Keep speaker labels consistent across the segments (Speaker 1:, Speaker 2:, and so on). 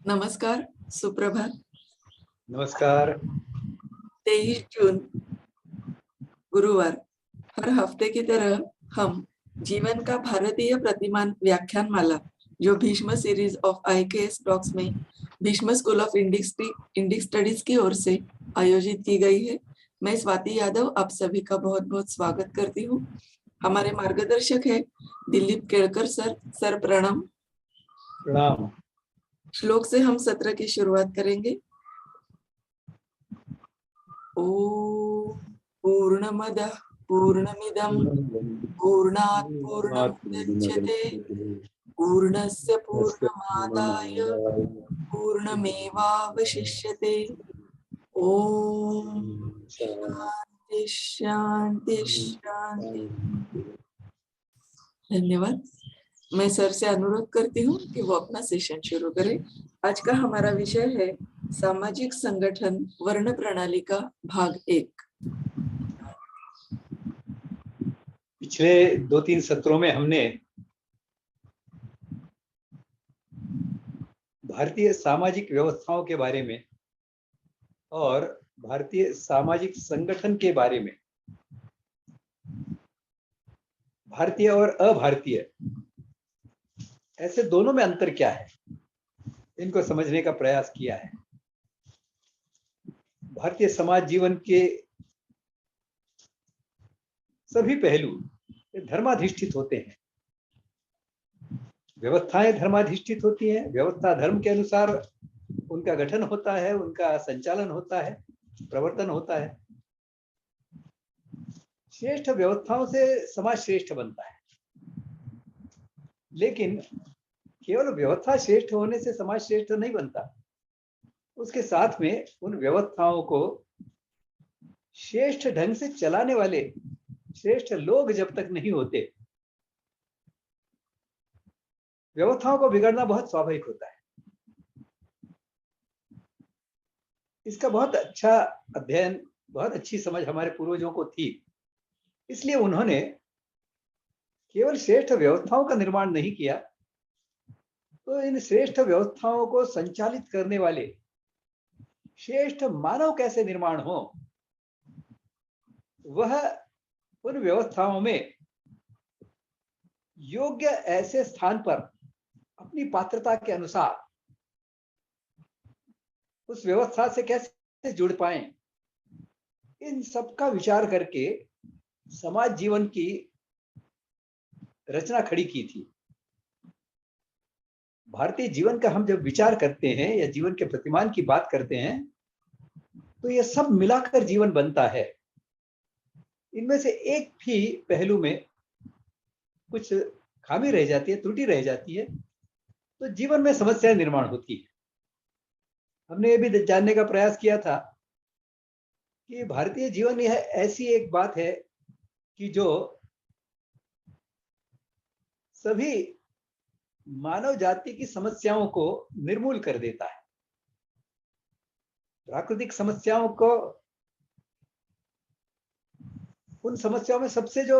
Speaker 1: नमस्कार, सुप्रभात।
Speaker 2: नमस्कार।
Speaker 1: 23 जून, गुरुवार। हर हफ्ते की तरह हम जीवन का भारतीय प्रतिमान व्याख्यानमाला, जो Bhishma series of IKS talks में Bhishma school of Indic studies की ओर से आयोजित की गई है। मैं स्वाति यादव आप सभी का बहुत बहुत स्वागत करती हूँ। हमारे मार्गदर्शक है दिलीप केळकर सर। सर प्रणाम।
Speaker 2: प्रणाम।
Speaker 1: श्लोक से हम सत्र की शुरुआत करेंगे। ओम पूर्णमदः पूर्णमिदं पूर्णात् पूर्णमुदच्यते पूर्णस्य पूर्णमादाय पूर्णमेवावशिष्यते। ओम शांति शांति शांति। धन्यवाद। मैं सर से अनुरोध करती हूँ कि वो अपना सेशन शुरू करें। आज का हमारा विषय है सामाजिक संगठन वर्ण प्रणाली का भाग 1।
Speaker 2: पिछले 2-3 सत्रों में हमने भारतीय सामाजिक व्यवस्थाओं के बारे में और भारतीय सामाजिक संगठन के बारे में, भारतीय और अभारतीय ऐसे दोनों में अंतर क्या है, इनको समझने का प्रयास किया है। भारतीय समाज जीवन के सभी पहलू धर्माधिष्ठित होते हैं। व्यवस्थाएं धर्माधिष्ठित होती हैं। व्यवस्था धर्म के अनुसार उनका गठन होता है, उनका संचालन होता है, प्रवर्तन होता है। श्रेष्ठ व्यवस्थाओं से समाज श्रेष्ठ बनता है, लेकिन केवल व्यवस्था श्रेष्ठ होने से समाज श्रेष्ठ नहीं बनता। उसके साथ में उन व्यवस्थाओं को श्रेष्ठ ढंग से चलाने वाले श्रेष्ठ लोग जब तक नहीं होते, व्यवस्थाओं को बिगड़ना बहुत स्वाभाविक होता है। इसका बहुत अच्छा अध्ययन, बहुत अच्छी समझ हमारे पूर्वजों को थी। इसलिए उन्होंने केवल श्रेष्ठ व्यवस्थाओं का निर्माण नहीं किया, तो इन श्रेष्ठ व्यवस्थाओं को संचालित करने वाले श्रेष्ठ मानव कैसे निर्माण हो, वह उन व्यवस्थाओं में योग्य ऐसे स्थान पर अपनी पात्रता के अनुसार उस व्यवस्था से कैसे जुड़ पाए, इन सब का विचार करके समाज जीवन की रचना खड़ी की थी। भारतीय जीवन का हम जब विचार करते हैं या जीवन के प्रतिमान की बात करते हैं, तो यह सब मिलाकर जीवन बनता है। इनमें से एक भी पहलू में कुछ खामी रह जाती है, त्रुटि रह जाती है, तो जीवन में समस्याएं निर्माण होती है। हमने ये भी जानने का प्रयास किया था कि भारतीय जीवन यह ऐसी एक बात है कि जो सभी मानव जाति की समस्याओं को निर्मूल कर देता है। प्राकृतिक समस्याओं को, उन समस्याओं में सबसे जो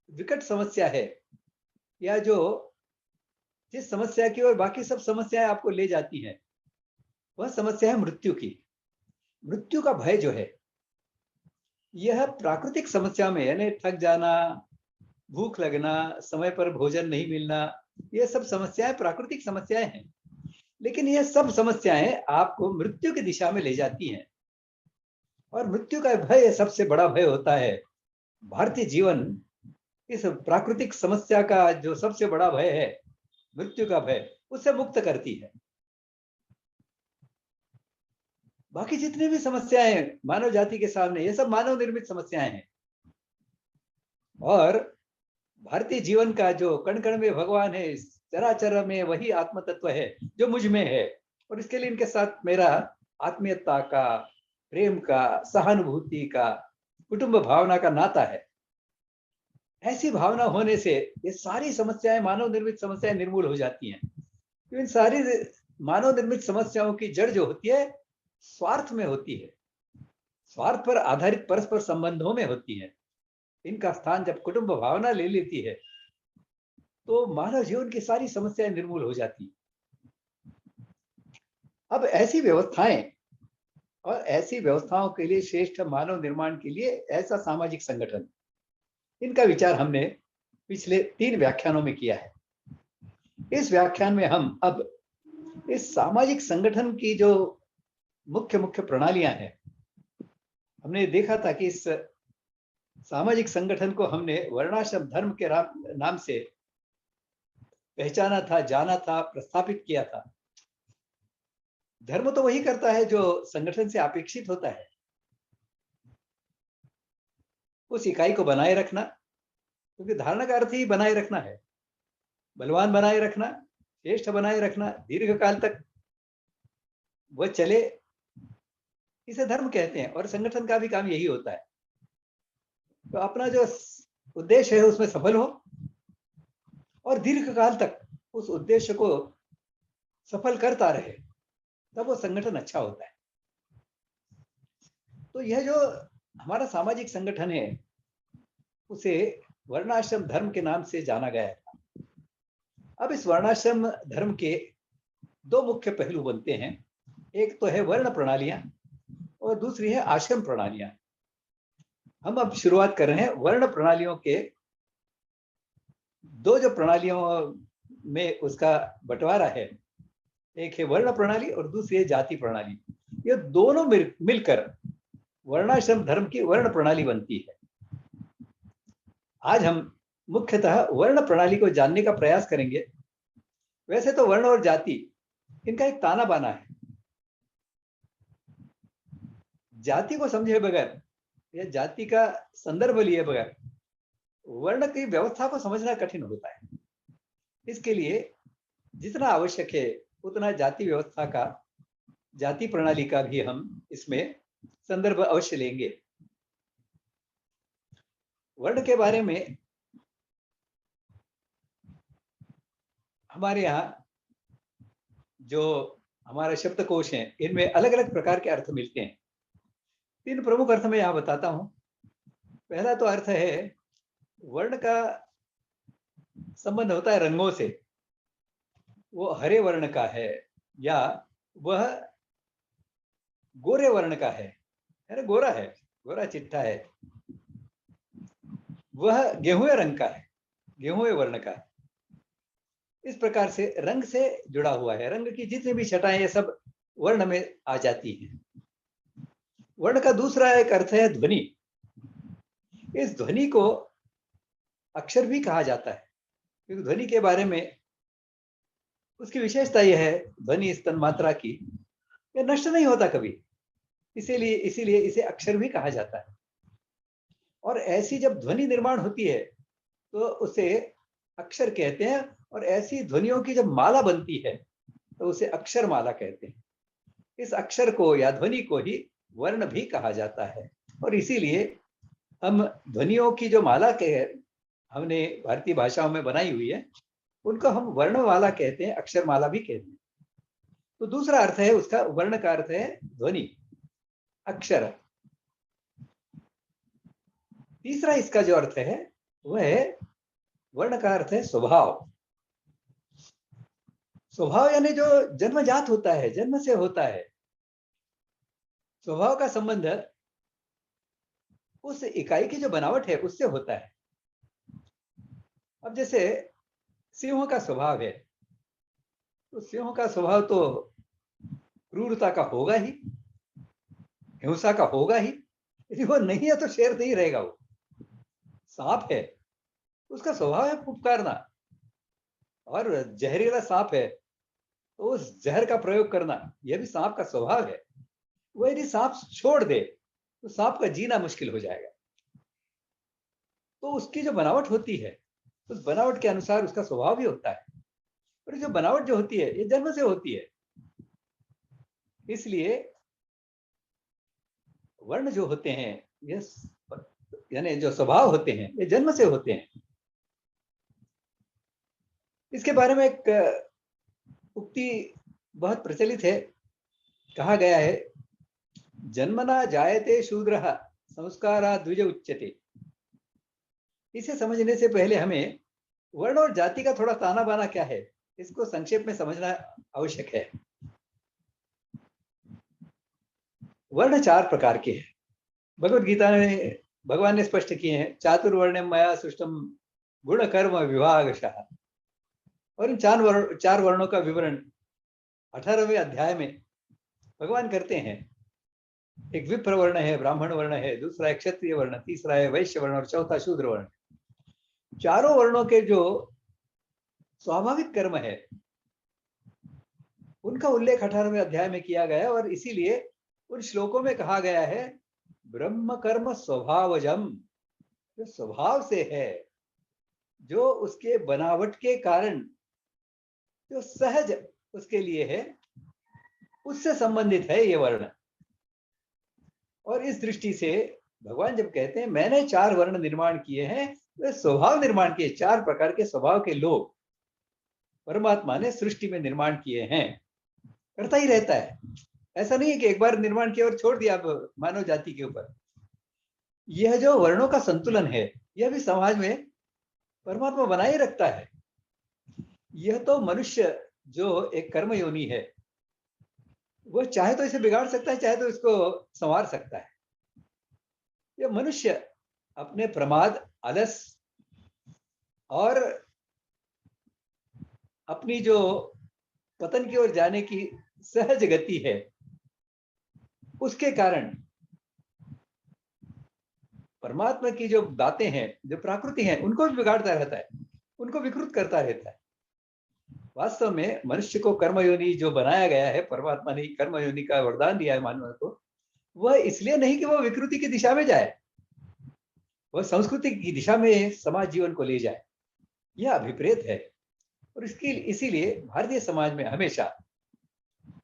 Speaker 2: विकट समस्या है, या जो जिस समस्या की ओर बाकी सब समस्याएं आपको ले जाती हैं, वह समस्या है मृत्यु की। मृत्यु का भय जो है, यह प्राकृतिक समस्या में, यानी थक जाना, भूख लगना, समय पर भोजन नहीं मिलना, ये सब समस्याएं प्राकृतिक समस्याएं हैं। लेकिन ये सब समस्याएं आपको मृत्यु की दिशा में ले जाती हैं, और मृत्यु का भय सबसे बड़ा भय होता है। भारतीय जीवन इस प्राकृतिक समस्या का जो सबसे बड़ा भय है, मृत्यु का भय, उससे मुक्त करती है। बाकी जितनी भी समस्याएं मानव जाति के सामने, ये सब मानव निर्मित समस्याएं हैं। और भारतीय जीवन का जो कण कण में भगवान है, चराचर में वही आत्म तत्व है जो मुझ में है, और इसके लिए इनके साथ मेरा आत्मीयता का, प्रेम का, सहानुभूति का, कुटुंब भावना का नाता है। ऐसी भावना होने से ये सारी समस्याएं, मानव निर्मित समस्याएं निर्मूल हो जाती हैं। तो इन सारी मानव निर्मित समस्याओं की जड़ जो होती है, स्वार्थ में होती है, स्वार्थ पर आधारित परस्पर संबंधों में होती है। इनका स्थान जब कुटुंब भावना ले लेती है, तो मानव जीवन की सारी समस्याएं निर्मूल हो जाती। अब ऐसी व्यवस्थाएं और ऐसी व्यवस्थाओं के लिए श्रेष्ठ मानव निर्माण के लिए ऐसा सामाजिक संगठन, इनका विचार हमने पिछले 3 व्याख्यानों में किया है। इस व्याख्यान में हम अब इस सामाजिक संगठन की जो मुख्य मुख्य प्रणालियां हैं, हमने देखा था कि इस सामाजिक संगठन को हमने वर्णाश्रम धर्म के नाम से पहचाना था, जाना था, प्रस्थापित किया था। धर्म तो वही करता है जो संगठन से अपेक्षित होता है, उस इकाई को बनाए रखना, क्योंकि धारणा का अर्थ ही बनाए रखना है, बलवान बनाए रखना, श्रेष्ठ बनाए रखना, दीर्घ काल तक वह चले, इसे धर्म कहते हैं। और संगठन का भी काम यही होता है, तो अपना जो उद्देश्य है उसमें सफल हो और दीर्घ काल तक उस उद्देश्य को सफल करता रहे, तब वो संगठन अच्छा होता है। तो यह जो हमारा सामाजिक संगठन है, उसे वर्णाश्रम धर्म के नाम से जाना गया है। अब इस वर्णाश्रम धर्म के 2 मुख्य पहलू बनते हैं, एक तो है वर्ण प्रणालियां और दूसरी है आश्रम प्रणालियां। हम अब शुरुआत कर रहे हैं वर्ण प्रणालियों के 2 जो प्रणालियों में उसका बंटवारा है, एक है वर्ण प्रणाली और दूसरी है जाति प्रणाली। ये दोनों मिलकर वर्णाश्रम धर्म की वर्ण प्रणाली बनती है। आज हम मुख्यतः वर्ण प्रणाली को जानने का प्रयास करेंगे। वैसे तो वर्ण और जाति, इनका एक ताना बाना है। जाति को समझे बगैर या जाति का संदर्भ लिए बगैर वर्ण की व्यवस्था को समझना कठिन होता है। इसके लिए जितना आवश्यक है उतना जाति व्यवस्था का, जाति प्रणाली का भी हम इसमें संदर्भ अवश्य लेंगे। वर्ण के बारे में हमारे यहाँ जो हमारा शब्दकोश है, इनमें अलग अलग प्रकार के अर्थ मिलते हैं। 3 प्रमुख अर्थ मैं यहाँ बताता हूँ। पहला तो अर्थ है, वर्ण का संबंध होता है रंगों से। वो हरे वर्ण का है या वह गोरे वर्ण का है, अरे गोरा है, गोरा चिट्ठा है। वह गेहूं रंग का है, गेहूं वर्ण का है। इस प्रकार से रंग से जुड़ा हुआ है। रंग की जितनी भी छटाएं ये सब वर्ण में आ जाती हैं। वर्ण का दूसरा एक अर्थ है ध्वनि। इस ध्वनि को अक्षर भी कहा जाता है, क्योंकि ध्वनि के बारे में उसकी विशेषता यह है, ध्वनि इस तन्मात्रा की यह नष्ट नहीं होता कभी, इसीलिए इसे अक्षर भी कहा जाता है। और ऐसी जब ध्वनि निर्माण होती है तो उसे अक्षर कहते हैं, और ऐसी ध्वनियों की जब माला बनती है तो उसे अक्षर माला कहते हैं। इस अक्षर को या ध्वनि को ही वर्ण भी कहा जाता है। और इसीलिए हम ध्वनियों की जो माला के हमने भारतीय भाषाओं में बनाई हुई है, उनको हम वर्णमाला कहते हैं, अक्षर माला भी कहते हैं। तो दूसरा अर्थ है उसका, वर्ण का अर्थ है ध्वनि, अक्षर। तीसरा इसका जो अर्थ है वह है, वर्ण का अर्थ है स्वभाव। स्वभाव यानी जो जन्मजात होता है, जन्म से होता है। स्वभाव का संबंध उस इकाई की जो बनावट है उससे होता है। अब जैसे सिंह का स्वभाव है, तो सिंह का स्वभाव तो क्रूरता का होगा ही, हिंसा का होगा ही। यदि वो नहीं है तो शेर नहीं रहेगा। वो सांप है, उसका स्वभाव है फुफकारना, और जहरीला सांप है तो उस जहर का प्रयोग करना, यह भी सांप का स्वभाव है। वो यदि सांप छोड़ दे तो सांप का जीना मुश्किल हो जाएगा। तो उसकी जो बनावट होती है, उस बनावट के अनुसार उसका स्वभाव भी होता है। और जो बनावट जो होती है ये जन्म से होती है। इसलिए वर्ण जो होते हैं, ये यानी जो स्वभाव होते हैं, ये जन्म से होते हैं। इसके बारे में एक उक्ति बहुत प्रचलित है। कहा गया है, जन्मना जायते शूद्रः संस्कारात् द्विज उच्यते। इसे समझने से पहले हमें वर्ण और जाति का थोड़ा ताना बाना क्या है, इसको संक्षेप में समझना आवश्यक है। वर्ण 4 प्रकार के हैं। भगवत गीता में भगवान ने स्पष्ट किए हैं, चातुर्वर्ण्यम मया सृष्टम गुण कर्म विभागशः। और इन 4 वर्णों का विवरण 18वें अध्याय में भगवान करते हैं। एक विप्र वर्ण है, ब्राह्मण वर्ण है, दूसरा है क्षत्रिय वर्ण, तीसरा है वैश्य वर्ण और चौथा शूद्र वर्ण। चारों वर्णों के जो स्वाभाविक कर्म है उनका उल्लेख 18वें अध्याय में किया गया है। और इसीलिए उन श्लोकों में कहा गया है ब्रह्म कर्म स्वभावजम, जो स्वभाव से है, जो उसके बनावट के कारण जो सहज उसके लिए है, उससे संबंधित है ये वर्ण। और इस दृष्टि से भगवान जब कहते हैं मैंने 4 वर्ण निर्माण किए हैं, वे स्वभाव निर्माण किए, 4 प्रकार के स्वभाव के लोग परमात्मा ने सृष्टि में निर्माण किए हैं। करता ही रहता है, ऐसा नहीं है कि एक बार निर्माण किया और छोड़ दिया मानव जाति के ऊपर। यह जो वर्णों का संतुलन है, यह भी समाज में परमात्मा बनाए रखता है। यह तो मनुष्य जो एक कर्म योनि है, वो चाहे तो इसे बिगाड़ सकता है, चाहे तो इसको संवार सकता है। यह मनुष्य अपने प्रमाद, आलस और अपनी जो पतन की ओर जाने की सहज गति है, उसके कारण परमात्मा की जो बातें हैं, जो प्रकृति है, उनको भी बिगाड़ता रहता है, उनको विकृत करता रहता है। वास्तव में मनुष्य को कर्मयोनि जो बनाया गया है, परमात्मा ने कर्मयोनि का वरदान दिया है मानव को, वह इसलिए नहीं कि वह विकृति की दिशा में जाए, वह संस्कृति की दिशा में समाज जीवन को ले जाए। यह अभिप्रेत है। और इसकी इसीलिए भारतीय समाज में हमेशा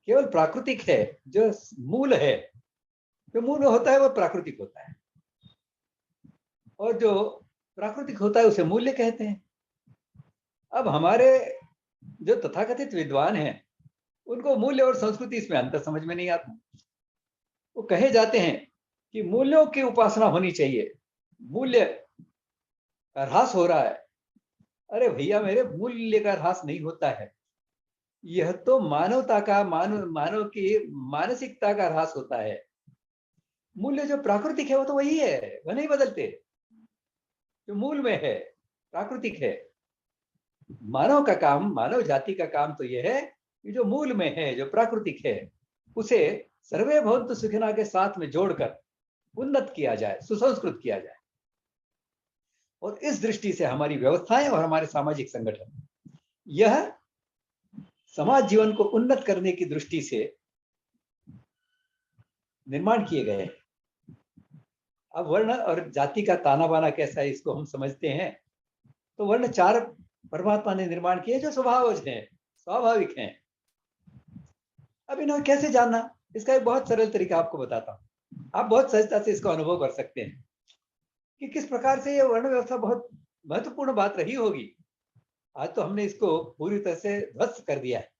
Speaker 2: केवल प्राकृतिक है, जो मूल है, जो मूल होता है वह प्राकृतिक होता है, और जो प्राकृतिक होता है उसे मूल्य कहते हैं। अब हमारे जो तथाकथित विद्वान हैं, उनको मूल्य और संस्कृति इसमें अंतर समझ में नहीं आता। वो कहे जाते हैं कि मूल्यों की उपासना होनी चाहिए, मूल्य का ह्रास हो रहा है। अरे भैया मेरे, मूल्य का ह्रास नहीं होता है, यह तो मानवता का, मानव की मानसिकता का ह्रास होता है। मूल्य जो प्राकृतिक है वो तो वही है, वह नहीं बदलते। जो मूल में है, प्राकृतिक है। मानव का काम, मानव जाति का काम तो यह है कि जो मूल में है, जो प्राकृतिक है, उसे सर्वे भवन्तु सुखिनः के साथ में जोड़कर उन्नत किया जाए, सुसंस्कृत किया जाए। और इस दृष्टि से हमारी व्यवस्थाएं और हमारे सामाजिक संगठन यह समाज जीवन को उन्नत करने की दृष्टि से निर्माण किए गए हैं। अब वर्ण और जाति का ताना बाना कैसा है, इसको हम समझते हैं। तो वर्ण 4 परमात्मा ने निर्माण किए जो स्वभावज हैं, स्वाभाविक हैं। अब इन्हें कैसे जानना, इसका एक बहुत सरल तरीका आपको बताता हूं। आप बहुत सहजता से इसको अनुभव कर सकते हैं कि किस प्रकार से यह वर्ण व्यवस्था बहुत महत्वपूर्ण बात रही होगी। आज तो हमने इसको पूरी तरह से ध्वस्त कर दिया है।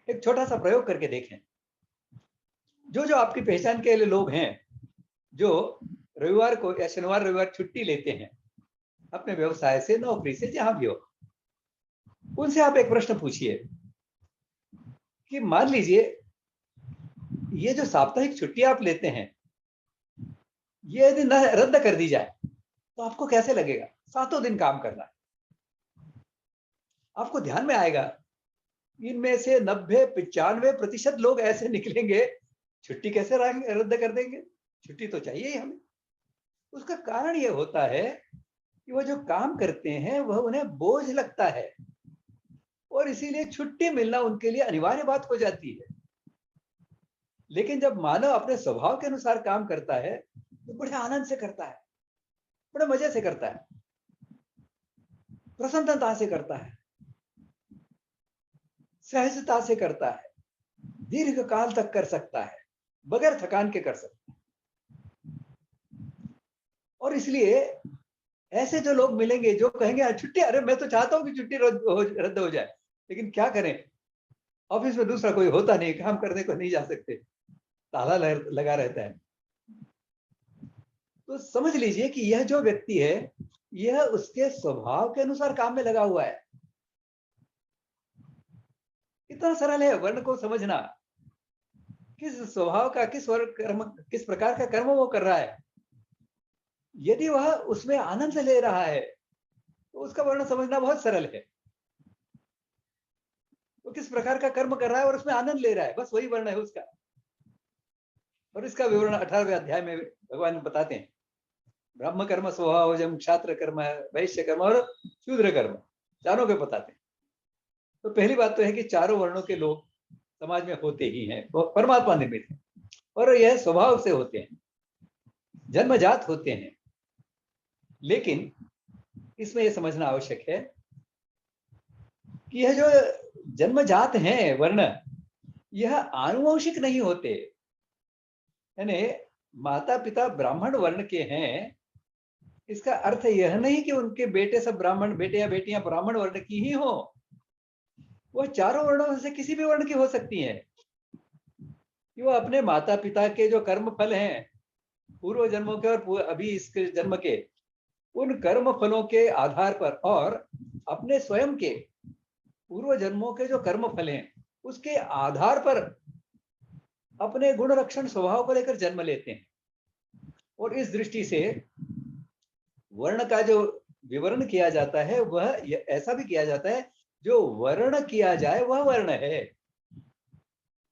Speaker 2: एक छोटा सा प्रयोग करके देखें। जो आपकी पहचान के लिए लोग हैं, जो रविवार को या शनिवार रविवार छुट्टी लेते हैं अपने व्यवसाय से, नौकरी से, जहां भी हो, उनसे आप एक प्रश्न पूछिए कि मान लीजिए ये जो साप्ताहिक छुट्टी आप लेते हैं, ये यदि न रद्द कर दी जाए तो आपको कैसे लगेगा? 7 दिन काम करना है। आपको ध्यान में आएगा इनमें से 90-95% लोग ऐसे निकलेंगे, छुट्टी कैसे रद्द कर देंगे, छुट्टी तो चाहिए ही हमें। उसका कारण यह होता है कि वो जो काम करते हैं वह उन्हें बोझ लगता है, और इसीलिए छुट्टी मिलना उनके लिए अनिवार्य बात हो जाती है। लेकिन जब मानव अपने स्वभाव के अनुसार काम करता है तो बड़े आनंद से करता है, बड़े मजे से करता है, प्रसन्नता से करता है, सहजता से करता है, दीर्घ काल तक कर सकता है, बगैर थकान के कर सकता है। और इसलिए ऐसे जो लोग मिलेंगे जो कहेंगे छुट्टी, अरे मैं तो चाहता हूं कि छुट्टी रद्द हो जाए, लेकिन क्या करें, ऑफिस में दूसरा कोई होता नहीं, काम करने को नहीं जा सकते, ताला लगा रहता है। तो समझ लीजिए कि यह जो व्यक्ति है, यह उसके स्वभाव के अनुसार काम में लगा हुआ है। कितना सरल है वर्ण को समझना किस स्वभाव का, किस वर्ग कर्म, किस प्रकार का कर्म वो कर रहा है। यदि वह उसमें आनंद ले रहा है तो उसका वर्ण समझना बहुत सरल है। वो किस प्रकार का कर्म कर रहा है और उसमें आनंद ले रहा है, बस वही वर्ण है उसका। और इसका विवरण 18वें अध्याय में भगवान बताते हैं। ब्रह्म कर्म स्वभावजम, क्षात्र कर्म, वैश्य कर्म और शूद्र कर्म, चारों के बताते हैं। तो पहली बात तो है कि चारों वर्णों के लोग समाज में होते ही हैं, वो परमात्मा निर्मित है और यह स्वभाव से होते हैं, जन्मजात होते हैं। लेकिन इसमें यह समझना आवश्यक है कि यह जो जन्मजात हैं वर्ण, यह आनुवंशिक नहीं होते। यानी माता पिता ब्राह्मण वर्ण के हैं, इसका अर्थ यह नहीं कि उनके बेटे सब ब्राह्मण, बेटे या बेटियां ब्राह्मण वर्ण की ही हो। वह चारों वर्णों में से किसी भी वर्ण की हो सकती हैं। कि वो अपने माता पिता के जो कर्म फल हैं, पूर्व जन्मों के और अभी इस जन्म के, उन कर्म फलों के आधार पर और अपने स्वयं के पूर्व जन्मों के जो कर्म फल हैं उसके आधार पर अपने गुण रक्षण स्वभाव को लेकर जन्म लेते हैं। और इस दृष्टि से वर्ण का जो विवरण किया जाता है वह ऐसा भी किया जाता है, जो वर्ण किया जाए वह वर्ण है।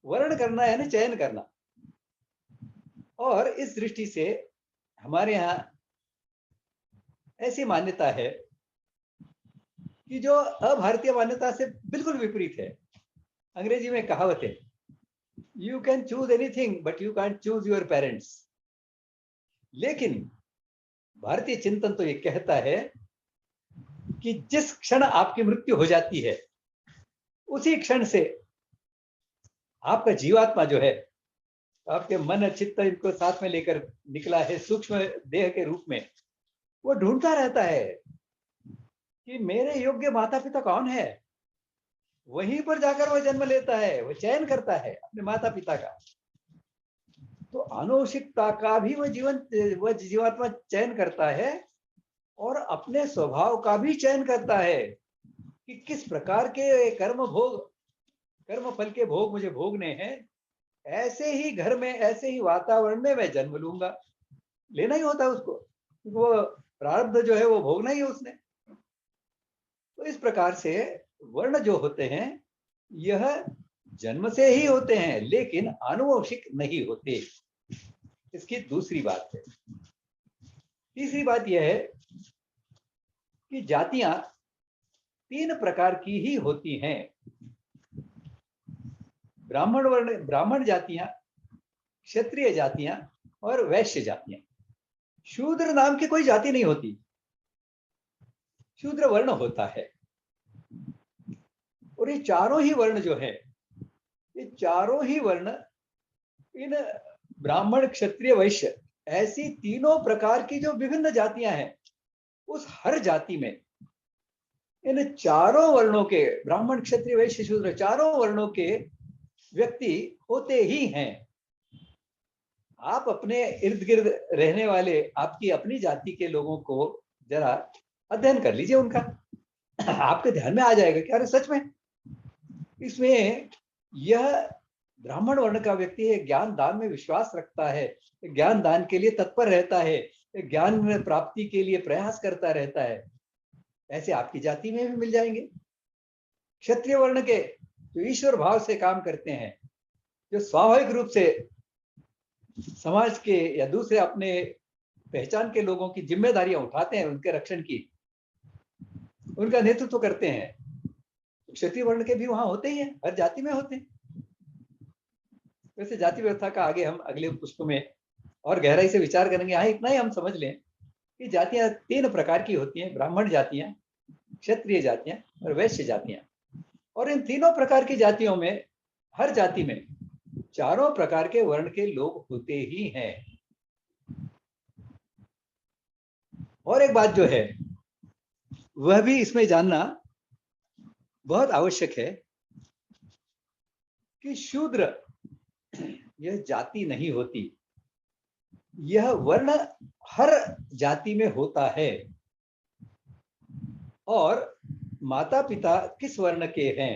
Speaker 2: वर्ण करना है ना, चयन करना। और इस दृष्टि से हमारे यहाँ ऐसी मान्यता है कि जो अभारतीय मान्यता से बिल्कुल विपरीत है। अंग्रेजी में कहावत है, you can choose anything but you can choose your parents. लेकिन भारतीय चिंतन तो ये कहता है कि जिस क्षण आपकी मृत्यु हो जाती है उसी क्षण से आपका जीवात्मा जो है, आपके मन चित्त इनको साथ में लेकर निकला है सूक्ष्म देह के रूप में, वो ढूंढता रहता है कि मेरे योग्य माता पिता कौन है। वहीं पर जाकर वह जन्म लेता है, वह चयन करता है अपने माता पिता का। तो आनुवंशिकता का भी वह जीवात्मा चयन करता है और अपने स्वभाव का भी चयन करता है कि किस प्रकार के कर्म फल के भोग मुझे भोगने हैं। ऐसे ही घर में, ऐसे ही वातावरण में मैं जन्म लूंगा। लेना ही होता है उसको, क्योंकि वो प्रारब्ध जो है वो भोगना ही है उसने। तो इस प्रकार से वर्ण जो होते हैं यह जन्म से ही होते हैं, लेकिन आनुवंशिक नहीं होते। इसकी दूसरी बात है। तीसरी बात यह है कि जातियां 3 प्रकार की ही होती हैं। ब्राह्मण जातियां, क्षत्रिय जातियां और वैश्य जातियां। शूद्र नाम की कोई जाति नहीं होती, शूद्र वर्ण होता है। और ये चारों ही वर्ण जो है, ये चारों ही वर्ण इन ब्राह्मण, क्षत्रिय, वैश्य, ऐसी तीनों प्रकार की जो विभिन्न जातियां हैं, उस हर जाति में इन चारों वर्णों के, ब्राह्मण, क्षत्रिय, वैश्य, शूद्र, चारों वर्णों के व्यक्ति होते ही हैं। आप अपने इर्द गिर्द रहने वाले आपकी अपनी जाति के लोगों को जरा अध्ययन कर लीजिए उनका, आपके ध्यान में आ जाएगा कि अरे सच में इसमें यह ब्राह्मण वर्ण का व्यक्ति है, ज्ञान दान में विश्वास रखता है, ज्ञान दान के लिए तत्पर रहता है, ज्ञान प्राप्ति के लिए प्रयास करता रहता है। ऐसे आपकी जाति में भी मिल जाएंगे। क्षत्रिय वर्ण के जो ईश्वर भाव से काम करते हैं, जो स्वाभाविक रूप से समाज के या दूसरे अपने पहचान के लोगों की जिम्मेदारियां उठाते हैं, उनके रक्षण की, उनका नेतृत्व करते हैं, क्षत्रिय वर्ण के भी वहां होते ही हैं, हर जाति में होते हैं। वैसे जाति व्यवस्था का आगे हम अगले पुष्प में और गहराई से विचार करेंगे। यहाँ इतना ही हम समझ लें कि जातियां 3 प्रकार की होती हैं, ब्राह्मण जातियां, क्षत्रिय जातियां और वैश्य जातियां। और इन तीनों प्रकार की जातियों में, हर जाति में चारों प्रकार के वर्ण के लोग होते ही हैं। और एक बात जो है वह भी इसमें जानना बहुत आवश्यक है कि शूद्र यह जाति नहीं होती, यह वर्ण हर जाति में होता है। और माता पिता किस वर्ण के हैं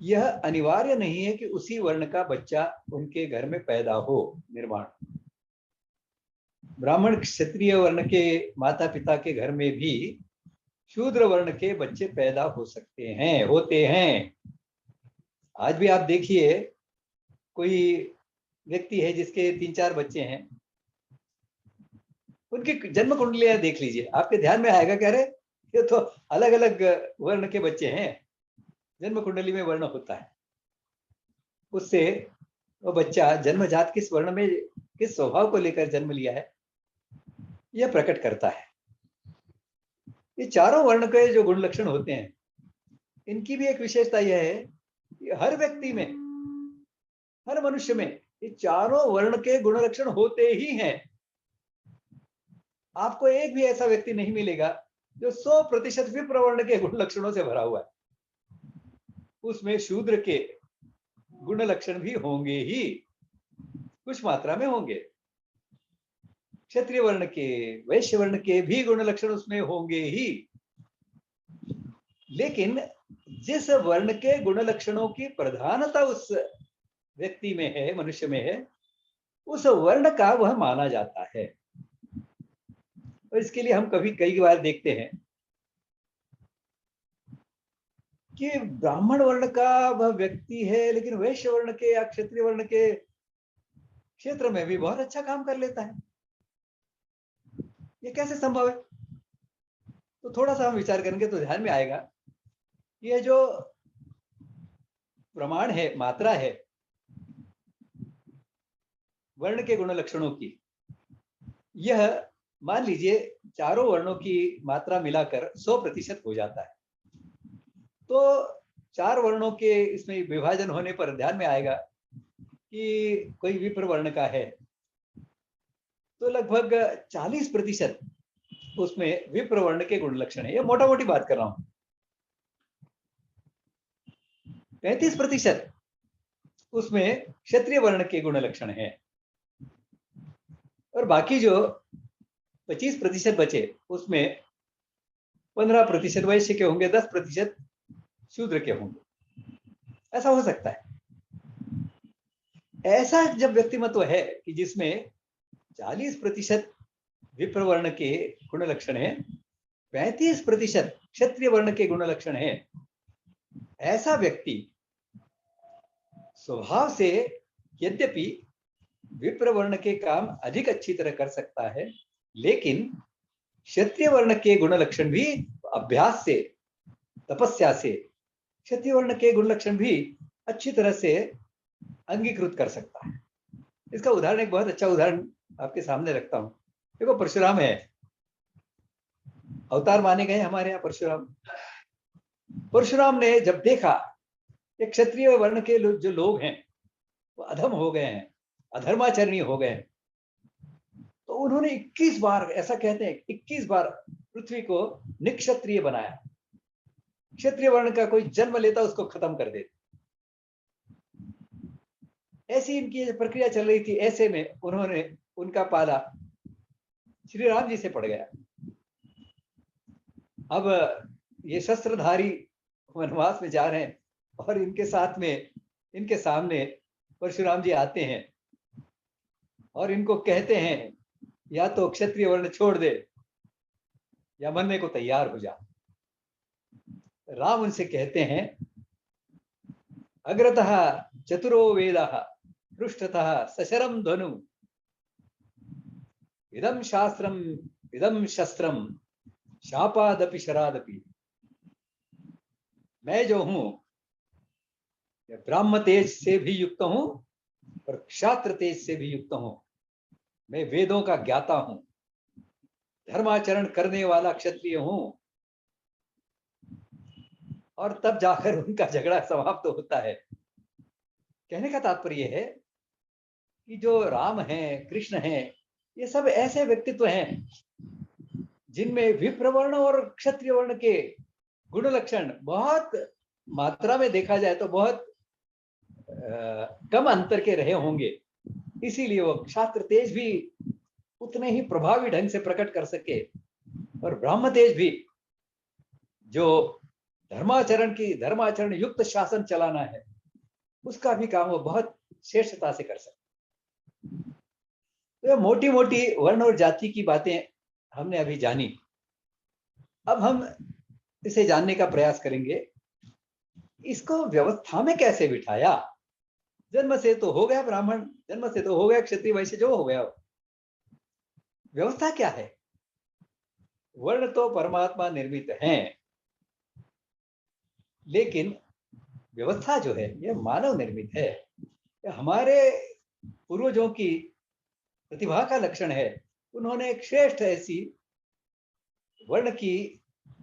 Speaker 2: यह अनिवार्य नहीं है कि उसी वर्ण का बच्चा उनके घर में पैदा हो। निर्माण ब्राह्मण क्षत्रिय वर्ण के माता पिता के घर में भी शूद्र वर्ण के बच्चे पैदा हो सकते हैं, होते हैं। आज भी आप देखिए, कोई व्यक्ति है जिसके 3-4 बच्चे हैं, उनकी जन्म कुंडलियां देख लीजिए, आपके ध्यान में आएगा कह रहे ये तो अलग अलग वर्ण के बच्चे हैं। जन्म कुंडली में वर्ण होता है, उससे वो बच्चा जन्मजात किस वर्ण में, किस स्वभाव को लेकर जन्म लिया है, यह प्रकट करता है। ये चारों वर्ण के जो गुण लक्षण होते हैं, इनकी भी एक विशेषता यह है कि हर व्यक्ति में, हर मनुष्य में ये चारों वर्ण के गुण लक्षण होते ही हैं। आपको एक भी ऐसा व्यक्ति नहीं मिलेगा जो 100% विप्र वर्ण के गुण लक्षणों से भरा हुआ है। उसमें शूद्र के गुण लक्षण भी होंगे ही, कुछ मात्रा में होंगे। क्षत्रिय वर्ण के, वैश्य वर्ण के भी गुण लक्षण उसमें होंगे ही। लेकिन जिस वर्ण के गुण लक्षणों की प्रधानता उस व्यक्ति में है, मनुष्य में है, उस वर्ण का वह माना जाता है। और इसके लिए हम कई बार देखते हैं कि ब्राह्मण वर्ण का वह व्यक्ति है, लेकिन वैश्य वर्ण के या क्षत्रिय वर्ण के क्षेत्र में भी बहुत अच्छा काम कर लेता है। ये कैसे संभव है? तो थोड़ा सा हम विचार करेंगे तो ध्यान में आएगा। यह जो प्रमाण है, मात्रा है वर्ण के गुण लक्षणों की, यह मान लीजिए चारों वर्णों की मात्रा मिलाकर 100% हो जाता है। तो 4 वर्णों के इसमें विभाजन होने पर ध्यान में आएगा कि कोई विप्र वर्ण का है तो लगभग 40% उसमें विप्र वर्ण के गुण लक्षण है। ये मोटा मोटी बात कर रहा हूं। 35% उसमें क्षत्रिय वर्ण के गुण लक्षण है, और बाकी जो 25% बचे उसमें 15% वैश्य के होंगे, 10% शूद्र के होंगे। ऐसा हो सकता है। ऐसा जब व्यक्तिमत्व है कि जिसमें 40% विप्र वर्ण के गुण लक्षण है, 35% क्षत्रिय वर्ण के गुण लक्षण है, ऐसा व्यक्ति स्वभाव से यद्यपि विप्र वर्ण के काम अधिक अच्छी तरह कर सकता है, लेकिन क्षत्रिय वर्ण के गुण लक्षण भी अभ्यास से, तपस्या से क्षत्रिय वर्ण के गुण लक्षण भी अच्छी तरह से अंगीकृत कर सकता है। इसका उदाहरण, एक बहुत अच्छा उदाहरण आपके सामने रखता हूं। देखो, परशुराम है, अवतार माने गए हमारे यहाँ परशुराम। परशुराम ने जब देखा कि क्षत्रिय वर्ण के जो लोग हैं वो अधम हो गए हैं, अधर्माचरणीय हो गए हैं, तो उन्होंने 21 बार, ऐसा कहते हैं 21 बार पृथ्वी को निक्षत्रिय बनाया। क्षत्रिय वर्ण का कोई जन्म लेता उसको खत्म कर देते। ऐसी इनकी प्रक्रिया चल रही थी। ऐसे में उन्होंने, उनका पाला श्री राम जी से पड़ गया। अब ये शस्त्रधारी वनवास में जा रहे हैं और इनके साथ में, इनके सामने परशुराम जी आते हैं और इनको कहते हैं या तो क्षत्रिय वर्ण छोड़ दे या मरने को तैयार हो जा। राम उनसे कहते हैं, अग्रतः चतुरो वेदः पृष्ठतः सशरम धनु, इदम शास्त्रम इदम शस्त्रम शापादपि शरादपि। मैं जो हूं ब्राह्म तेज से भी युक्त हूं और क्षात्र तेज से भी युक्त हूं। मैं वेदों का ज्ञाता हूं, धर्माचरण करने वाला क्षत्रिय हूं। और तब जाकर उनका झगड़ा समाप्त होता है। कहने का तात्पर्य है कि जो राम है, कृष्ण है, ये सब ऐसे व्यक्तित्व हैं जिनमें विप्र वर्ण और क्षत्रिय वर्ण के गुण लक्षण बहुत मात्रा में देखा जाए तो बहुत कम अंतर के रहे होंगे। इसीलिए वो क्षात्र तेज भी उतने ही प्रभावी ढंग से प्रकट कर सके और ब्रह्म तेज भी, जो धर्माचरण युक्त शासन चलाना है, उसका भी काम वो बहुत श्रेष्ठता से कर सकते। तो मोटी मोटी वर्ण और जाति की बातें हमने अभी जानी। अब हम इसे जानने का प्रयास करेंगे, इसको व्यवस्था में कैसे बिठाया। जन्म से तो हो गया ब्राह्मण, जन्म से तो हो गया क्षत्रिय, वैश्य, जो हो गया, व्यवस्था क्या है। वर्ण तो परमात्मा निर्मित हैं, लेकिन व्यवस्था जो है यह मानव निर्मित है। हमारे पूर्वजों की प्रतिभा का लक्षण है, उन्होंने एक श्रेष्ठ ऐसी वर्ण की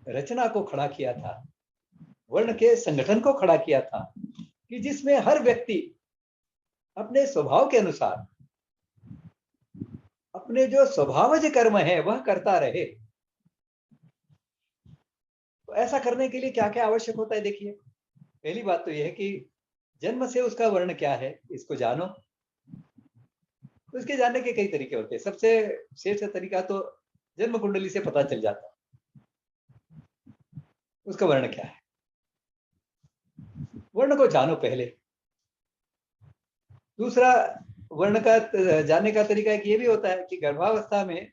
Speaker 2: रचना को खड़ा किया था, वर्ण के संगठन को खड़ा किया था, कि जिसमें हर व्यक्ति अपने स्वभाव के अनुसार अपने जो स्वभावज कर्म है वह करता रहे। तो ऐसा करने के लिए क्या क्या आवश्यक होता है, देखिए। पहली बात तो यह है कि जन्म से उसका वर्ण क्या है इसको जानो। तो इसके जानने के कई तरीके होते हैं। सबसे श्रेष्ठ तरीका तो जन्म कुंडली से पता चल जाता है उसका वर्ण क्या है। वर्ण को जानो पहले। दूसरा, वर्ण का जानने का तरीका एक ये भी होता है कि गर्भावस्था में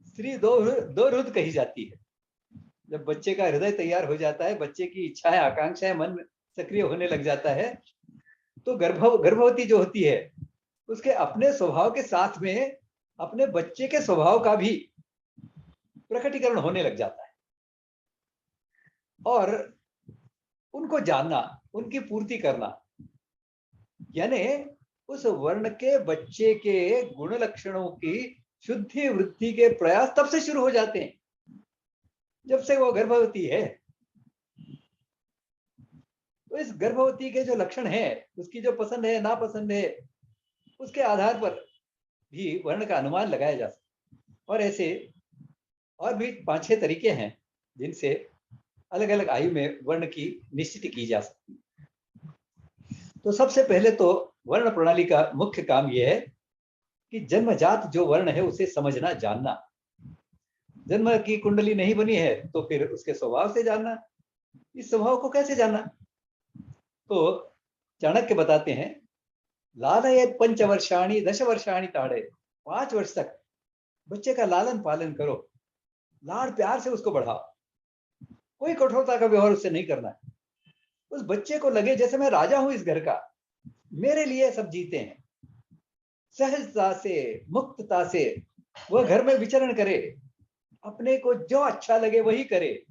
Speaker 2: स्त्री दो रुद कही जाती है। जब बच्चे का हृदय तैयार हो जाता है, बच्चे की इच्छाएं, आकांक्षाएं, मन सक्रिय होने लग जाता है, तो गर्भवती जो होती है उसके अपने स्वभाव के साथ में अपने बच्चे के स्वभाव का भी प्रकटीकरण होने लग जाता है। और उनको जानना, उनकी पूर्ति करना, यानी उस वर्ण के बच्चे के गुण लक्षणों की शुद्धि वृद्धि के प्रयास तब से शुरू हो जाते हैं जब से वो गर्भवती है। तो इस गर्भवती के जो लक्षण है, उसकी जो पसंद है नापसंद है, उसके आधार पर भी वर्ण का अनुमान लगाया जा सकता है। और ऐसे और भी 5-6 तरीके हैं जिनसे अलग अलग आयु में वर्ण की निश्चित की जा सकती है। तो सबसे पहले तो वर्ण प्रणाली का मुख्य काम यह है कि जन्मजात जो वर्ण है उसे समझना, जानना। जन्म की कुंडली नहीं बनी है तो फिर उसके स्वभाव से जानना। इस स्वभाव को कैसे जानना, तो चाणक्य बताते हैं, लालयेत 5 वर्षाणि 10 वर्षाणि ताड़े। 5 वर्ष तक बच्चे का लालन पालन करो, लाड प्यार से उसको बढ़ाओ, कोई कठोरता का व्यवहार उससे नहीं करना है। उस बच्चे को लगे जैसे मैं राजा हूं इस घर का, मेरे लिए सब जीते हैं। सहजता से, मुक्तता से वह घर में विचरण करे, अपने को जो अच्छा लगे वही करे।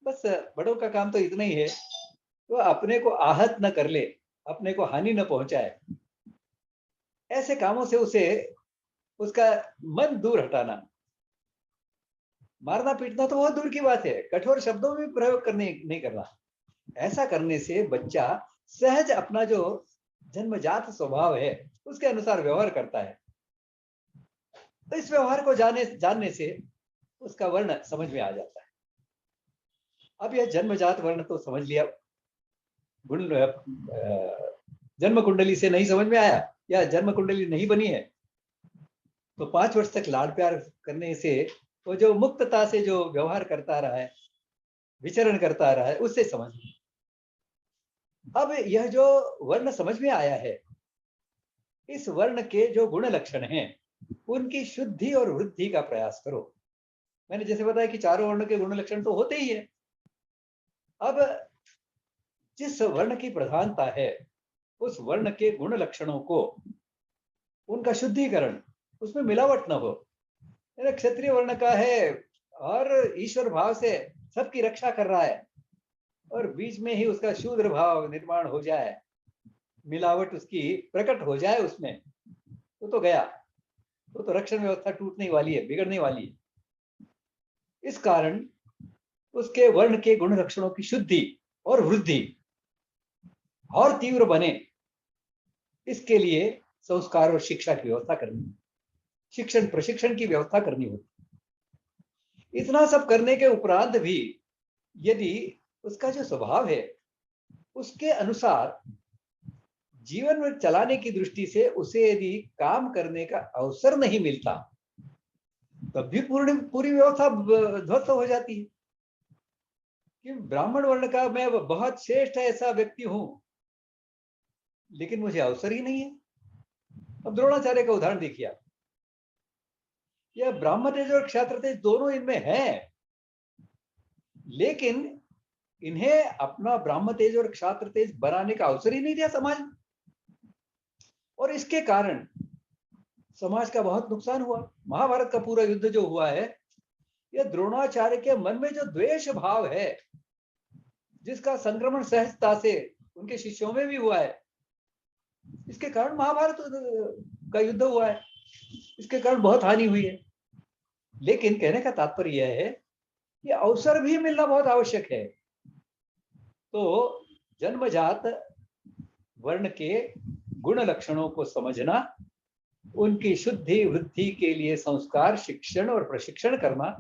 Speaker 2: बस बड़ों का काम तो इतना ही है, वो अपने को आहत न कर ले, अपने को हानि न पहुंचाए। ऐसे कामों से उसे उसका मन दूर हटाना। मारना पीटना तो बहुत दूर की बात है, कठोर शब्दों में प्रयोग करने नहीं करना। ऐसा करने से बच्चा सहज अपना जो जन्मजात स्वभाव है उसके अनुसार व्यवहार करता है। तो इस व्यवहार को जानने से उसका वर्ण समझ में आ जाता है। अब यह जन्मजात वर्ण तो समझ लिया, गुण जन्म कुंडली से नहीं समझ में आया या जन्म कुंडली नहीं बनी है, तो 5 वर्ष तक लाड प्यार करने से वो जो मुक्तता से जो व्यवहार करता रहा है, विचरण करता रहा है, उससे समझ। अब यह जो वर्ण समझ में आया है, इस वर्ण के जो गुण लक्षण हैं उनकी शुद्धि और वृद्धि का प्रयास करो। मैंने जैसे बताया कि चारों वर्ण के गुण लक्षण तो होते ही है। अब जिस वर्ण की प्रधानता है उस वर्ण के गुण लक्षणों को, उनका शुद्धिकरण, उसमें मिलावट न हो। क्षत्रिय वर्ण का है और ईश्वर भाव से सबकी रक्षा कर रहा है और बीच में ही उसका शूद्र भाव निर्माण हो जाए, मिलावट उसकी प्रकट हो जाए उसमें, तो गया, तो रक्षण व्यवस्था टूटने वाली है, बिगड़ने वाली है। इस कारण उसके वर्ण के गुण लक्षणों की शुद्धि और वृद्धि और तीव्र बने, इसके लिए संस्कार और शिक्षा की व्यवस्था करनी, शिक्षण प्रशिक्षण की व्यवस्था करनी होती। इतना सब करने के उपरांत भी यदि उसका जो स्वभाव है उसके अनुसार जीवन में चलाने की दृष्टि से उसे यदि काम करने का अवसर नहीं मिलता, तब भी पूरी व्यवस्था ध्वस्त हो जाती है। कि ब्राह्मण वर्ण का मैं बहुत श्रेष्ठ ऐसा व्यक्ति हूं, लेकिन मुझे अवसर ही नहीं है। अब द्रोणाचार्य का उदाहरण देखिए आप, यह ब्राह्मण तेज और क्षात्र तेज दोनों इनमें है, लेकिन इन्हें अपना ब्राह्मण तेज और क्षात्र तेज बनाने का अवसर ही नहीं दिया समाज में, और इसके कारण समाज का बहुत नुकसान हुआ। महाभारत का पूरा युद्ध जो हुआ है, यह द्रोणाचार्य के मन में जो द्वेष भाव है, जिसका संक्रमण सहजता से उनके शिष्यों में भी हुआ है, इसके कारण महाभारत का युद्ध हुआ है, इसके कारण बहुत हानि हुई है। लेकिन कहने का तात्पर्य यह है कि अवसर भी मिलना बहुत आवश्यक है। तो जन्मजात वर्ण के गुण लक्षणों को समझना, उनकी शुद्धि वृद्धि के लिए संस्कार, शिक्षण और प्रशिक्षण करना,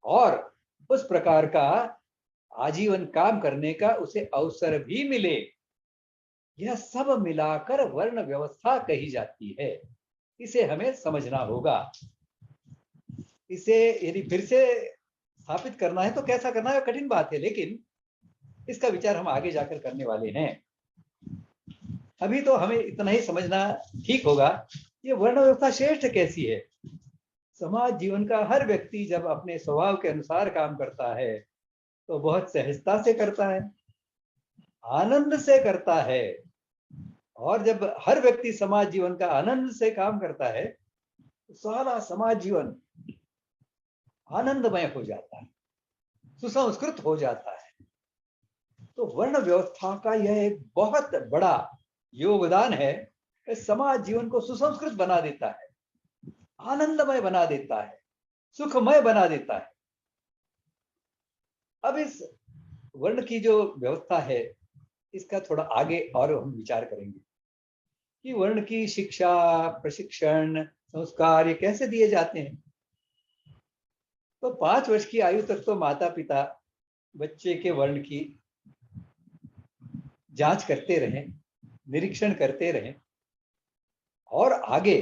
Speaker 2: और उस प्रकार का आजीवन काम करने का उसे अवसर भी मिले, यह सब मिलाकर वर्ण व्यवस्था कही जाती है। इसे हमें समझना होगा। इसे यदि फिर से स्थापित करना है तो कैसा करना है, कठिन बात है, लेकिन इसका विचार हम आगे जाकर करने वाले हैं। अभी तो हमें इतना ही समझना ठीक होगा, ये वर्ण व्यवस्था श्रेष्ठ कैसी है। समाज जीवन का हर व्यक्ति जब अपने स्वभाव के अनुसार काम करता है तो बहुत सहजता से करता है, आनंद से करता है, और जब हर व्यक्ति समाज जीवन का आनंद से काम करता है तो सारा समाज जीवन आनंदमय हो जाता है, सुसंस्कृत हो जाता है। तो वर्ण व्यवस्था का यह एक बहुत बड़ा योगदान है, समाज जीवन को सुसंस्कृत बना देता है, आनंदमय बना देता है, सुखमय बना देता है। अब इस वर्ण की जो व्यवस्था है, इसका थोड़ा आगे और हम विचार करेंगे कि वर्ण की शिक्षा, प्रशिक्षण, संस्कार ये कैसे दिए जाते हैं। तो 5 वर्ष की आयु तक तो माता पिता बच्चे के वर्ण की जांच करते रहें, निरीक्षण करते रहें, और आगे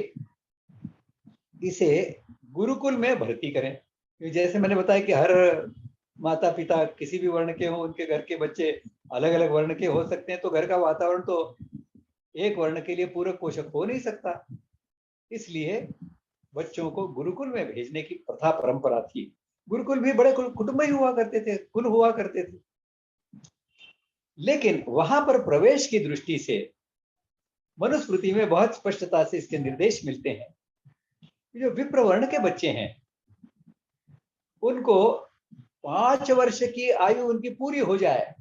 Speaker 2: इसे गुरुकुल में भर्ती करें। जैसे मैंने बताया कि हर माता पिता किसी भी वर्ण के हो, उनके घर के बच्चे अलग अलग वर्ण के हो सकते हैं, तो घर का वातावरण तो एक वर्ण के लिए पूरक पोषक हो नहीं सकता। इसलिए बच्चों को गुरुकुल में भेजने की प्रथा परंपरा थी। गुरुकुल भी बड़े कुटुंब ही हुआ करते थे, कुल हुआ करते थे, लेकिन वहां पर प्रवेश की दृष्टि से मनुस्मृति में बहुत स्पष्टता से इसके निर्देश मिलते हैं। जो विप्र वर्ण के बच्चे हैं, उनको 5 वर्ष की आयु उनकी पूरी हो जाए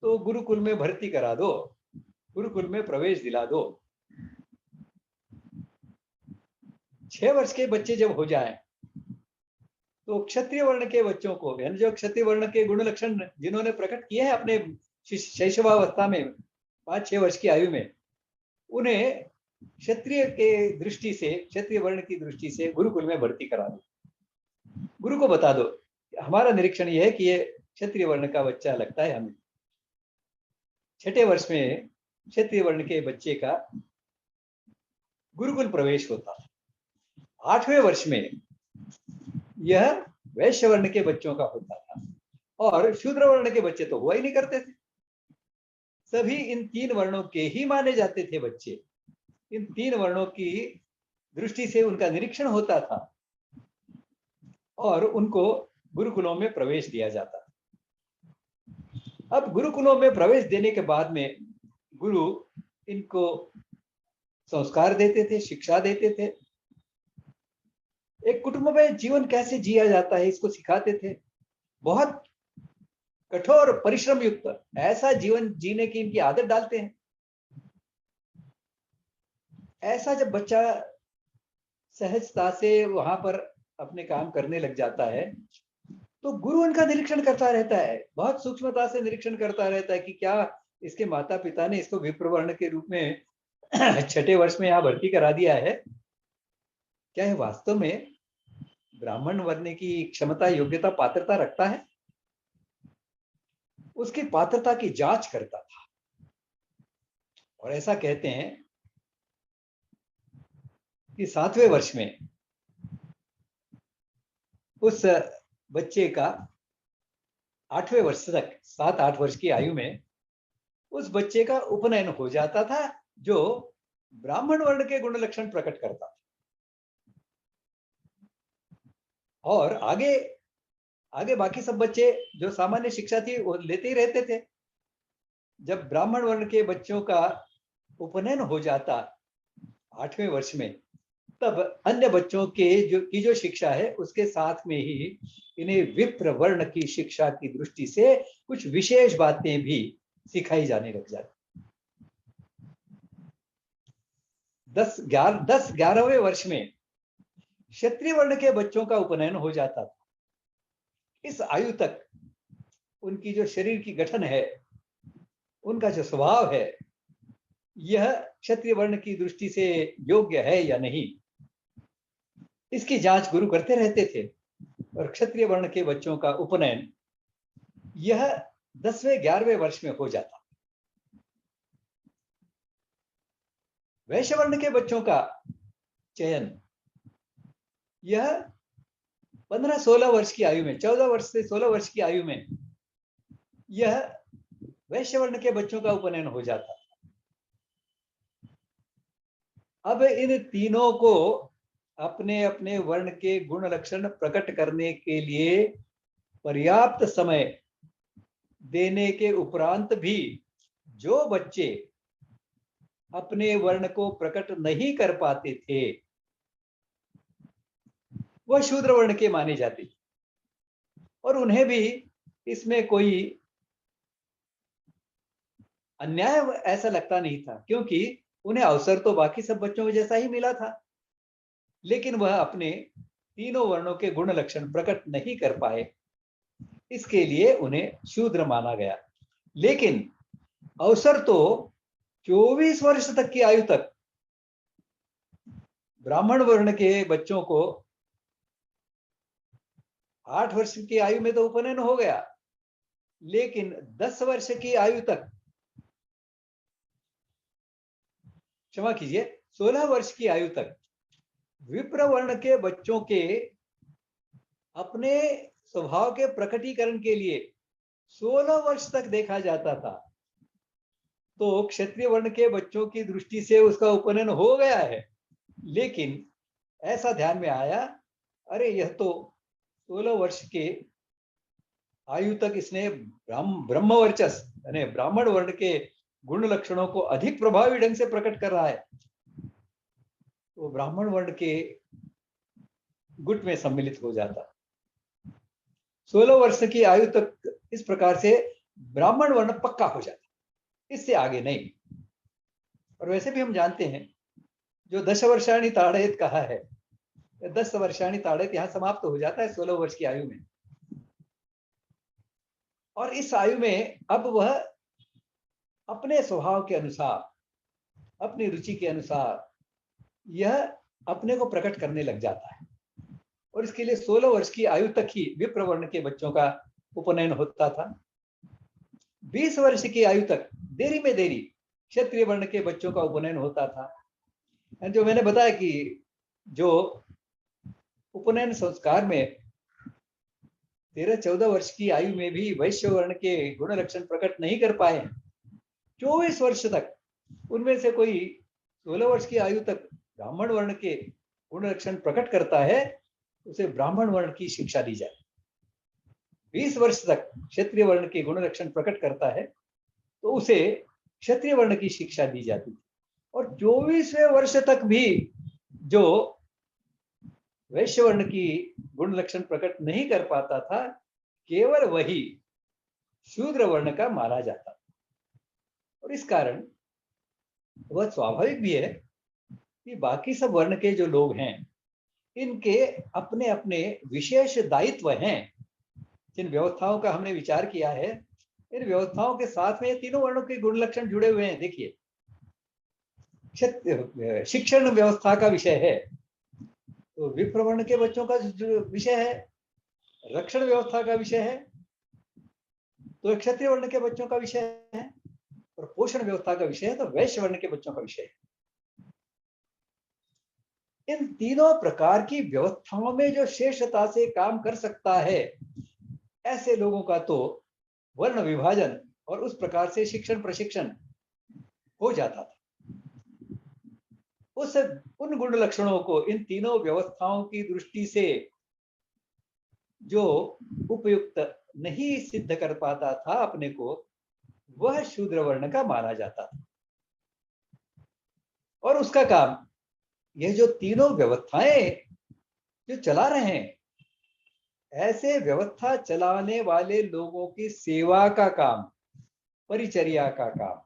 Speaker 2: तो गुरुकुल में भर्ती करा दो, गुरुकुल में प्रवेश दिला दो। 6 वर्ष के बच्चे जब हो जाए तो क्षत्रिय वर्ण के बच्चों को, यानी जो क्षत्रिय वर्ण के गुण लक्षण जिन्होंने प्रकट किए हैं अपने शैशवावस्था में 5-6 वर्ष की आयु में, उन्हें क्षत्रिय के दृष्टि से, क्षत्रिय वर्ण की दृष्टि से गुरुकुल में भर्ती करा दो। गुरु को बता दो हमारा निरीक्षण यह है कि ये क्षत्रिय वर्ण का बच्चा लगता है हमें। 6ठे वर्ष में क्षत्रिय वर्ण के बच्चे का गुरुकुल प्रवेश होता है। 8वें वर्ष में यह वैश्य वर्ण के बच्चों का होता था, और शूद्र वर्ण के बच्चे तो हुआ ही नहीं करते थे। सभी इन 3 वर्णों के ही माने जाते थे बच्चे। इन 3 वर्णों की दृष्टि से उनका निरीक्षण होता था और उनको गुरुकुलों में प्रवेश दिया जाता। अब गुरुकुलों में प्रवेश देने के बाद में गुरु इनको संस्कार देते थे, शिक्षा देते थे, एक कुटुंब में जीवन कैसे जिया जाता है इसको सिखाते थे। बहुत कठोर परिश्रम युक्त ऐसा जीवन जीने की इनकी आदत डालते हैं। ऐसा जब बच्चा सहजता से वहां पर अपने काम करने लग जाता है तो गुरु उनका निरीक्षण करता रहता है, बहुत सूक्ष्मता से निरीक्षण करता रहता है कि क्या इसके माता पिता ने इसको विप्रवर्ण के रूप में 6ठे वर्ष में यहाँ भर्ती करा दिया है, क्या यह वास्तव में ब्राह्मण वर्ण की क्षमता, योग्यता, पात्रता रखता है। उसकी पात्रता की जांच करता था। और ऐसा कहते हैं कि 7वें वर्ष में उस बच्चे का 8वें वर्ष तक, 7-8 वर्ष की आयु में उस बच्चे का उपनयन हो जाता था, जो ब्राह्मण वर्ण के गुण लक्षण प्रकट करता था। और आगे आगे बाकी सब बच्चे जो सामान्य शिक्षा थी वो लेते ही रहते थे। जब ब्राह्मण वर्ण के बच्चों का उपनयन हो जाता 8वें वर्ष में, तब अन्य बच्चों के जो शिक्षा है उसके साथ में ही इन्हें विप्र वर्ण की शिक्षा की दृष्टि से कुछ विशेष बातें भी सिखाई जाने लग जाती। 10-11वें वर्ष में क्षत्रिय वर्ण के बच्चों का उपनयन हो जाता था। इस आयु तक उनकी जो शरीर की गठन है, उनका जो स्वभाव है, यह क्षत्रिय वर्ण की दृष्टि से योग्य है या नहीं, इसकी जांच गुरु करते रहते थे। और क्षत्रिय वर्ण के बच्चों का उपनयन यह 10वें-11वें वर्ष में हो जाता। वैश्य वर्ण के बच्चों का चयन यह 15-16 वर्ष की आयु में, 14 वर्ष से 16 वर्ष की आयु में यह वैश्य वर्ण के बच्चों का उपनयन हो जाता। अब इन तीनों को अपने अपने वर्ण के गुण लक्षण प्रकट करने के लिए पर्याप्त समय देने के उपरांत भी जो बच्चे अपने वर्ण को प्रकट नहीं कर पाते थे, वह शूद्र वर्ण के माने जाते थे। और उन्हें भी इसमें कोई अन्याय ऐसा लगता नहीं था, क्योंकि उन्हें अवसर तो बाकी सब बच्चों जैसा ही मिला था, लेकिन वह अपने तीनों वर्णों के गुण लक्षण प्रकट नहीं कर पाए, इसके लिए उन्हें शूद्र माना गया। लेकिन अवसर तो 24 वर्ष तक की आयु तक ब्राह्मण वर्ण के बच्चों को 8 वर्ष की आयु में तो उपनयन हो गया, लेकिन 10 वर्ष की आयु तक, क्षमा कीजिए, 16 वर्ष की आयु तक विप्र वर्ण के बच्चों के अपने स्वभाव के प्रकटीकरण के लिए 16 वर्ष तक देखा जाता था। तो क्षत्रिय वर्ण के बच्चों की दृष्टि से उसका उपनयन हो गया है, लेकिन ऐसा ध्यान में आया, अरे यह तो 16 वर्ष के आयु तक इसने ब्रह्मवर्चस यानी ब्राह्मण वर्ण के गुण लक्षणों को अधिक प्रभावी ढंग से प्रकट कर रहा है, तो ब्राह्मण वर्ण के गुट में सम्मिलित हो जाता। 16 वर्ष की आयु तक इस प्रकार से ब्राह्मण वर्ण पक्का हो जाता, इससे आगे नहीं। और वैसे भी हम जानते हैं, जो 10 वर्षाणि ताड़येत कहा है, 10 वर्षाणि ताड़येत यहां समाप्त हो जाता है 16 वर्ष की आयु में। और इस आयु में अब वह अपने स्वभाव के अनुसार, अपनी रुचि के अनुसार यह अपने को प्रकट करने लग जाता है। और इसके लिए 16 वर्ष की आयु तक ही विप्र वर्ण के बच्चों का उपनयन होता था। 20 वर्ष की आयु तक देरी में देरी क्षत्रिय वर्ण के बच्चों का उपनयन होता था। जो मैंने बताया कि जो उपनयन संस्कार में 13-14 वर्ष की आयु में भी वैश्य वर्ण के गुण लक्षण प्रकट नहीं कर पाए, 24 वर्ष तक उनमें से कोई 16 वर्ष की आयु तक ब्राह्मण वर्ण के गुण लक्षण प्रकट करता है, उसे ब्राह्मण वर्ण की शिक्षा दी जाए। 20 वर्ष तक क्षत्रिय वर्ण के गुण लक्षण प्रकट करता है, तो उसे क्षत्रिय वर्ण की शिक्षा दी जाती थी। और 24वें वर्ष तक भी जो वैश्य वर्ण की गुण लक्षण प्रकट नहीं कर पाता था, केवल वही शूद्र वर्ण का माना जाता था। और इस कारण वह स्वाभाविक भी है कि बाकी सब वर्ण के जो लोग हैं, इनके अपने अपने विशेष दायित्व हैं। जिन व्यवस्थाओं का हमने विचार किया है, इन व्यवस्थाओं के साथ में तीनों वर्णों के गुण लक्षण जुड़े हुए हैं। देखिए, शिक्षण व्यवस्था का विषय है, तो विप्र वर्ण के बच्चों का जो विषय है, रक्षण व्यवस्था का विषय है, तो क्षत्रिय वर्ण के बच्चों का विषय है, और पोषण व्यवस्था का विषय है, तो वैश्य वर्ण के बच्चों का विषय है। इन तीनों प्रकार की व्यवस्थाओं में जो शेषता से काम कर सकता है, ऐसे लोगों का तो वर्ण विभाजन और उस प्रकार से शिक्षण प्रशिक्षण हो जाता था। उन गुण लक्षणों को इन तीनों व्यवस्थाओं की दृष्टि से जो उपयुक्त नहीं सिद्ध कर पाता था अपने को, वह शूद्र वर्ण का माना जाता था। और उसका काम यह जो तीनों व्यवस्थाएं जो चला रहे हैं, ऐसे व्यवस्था चलाने वाले लोगों की सेवा का काम, परिचर्या का काम,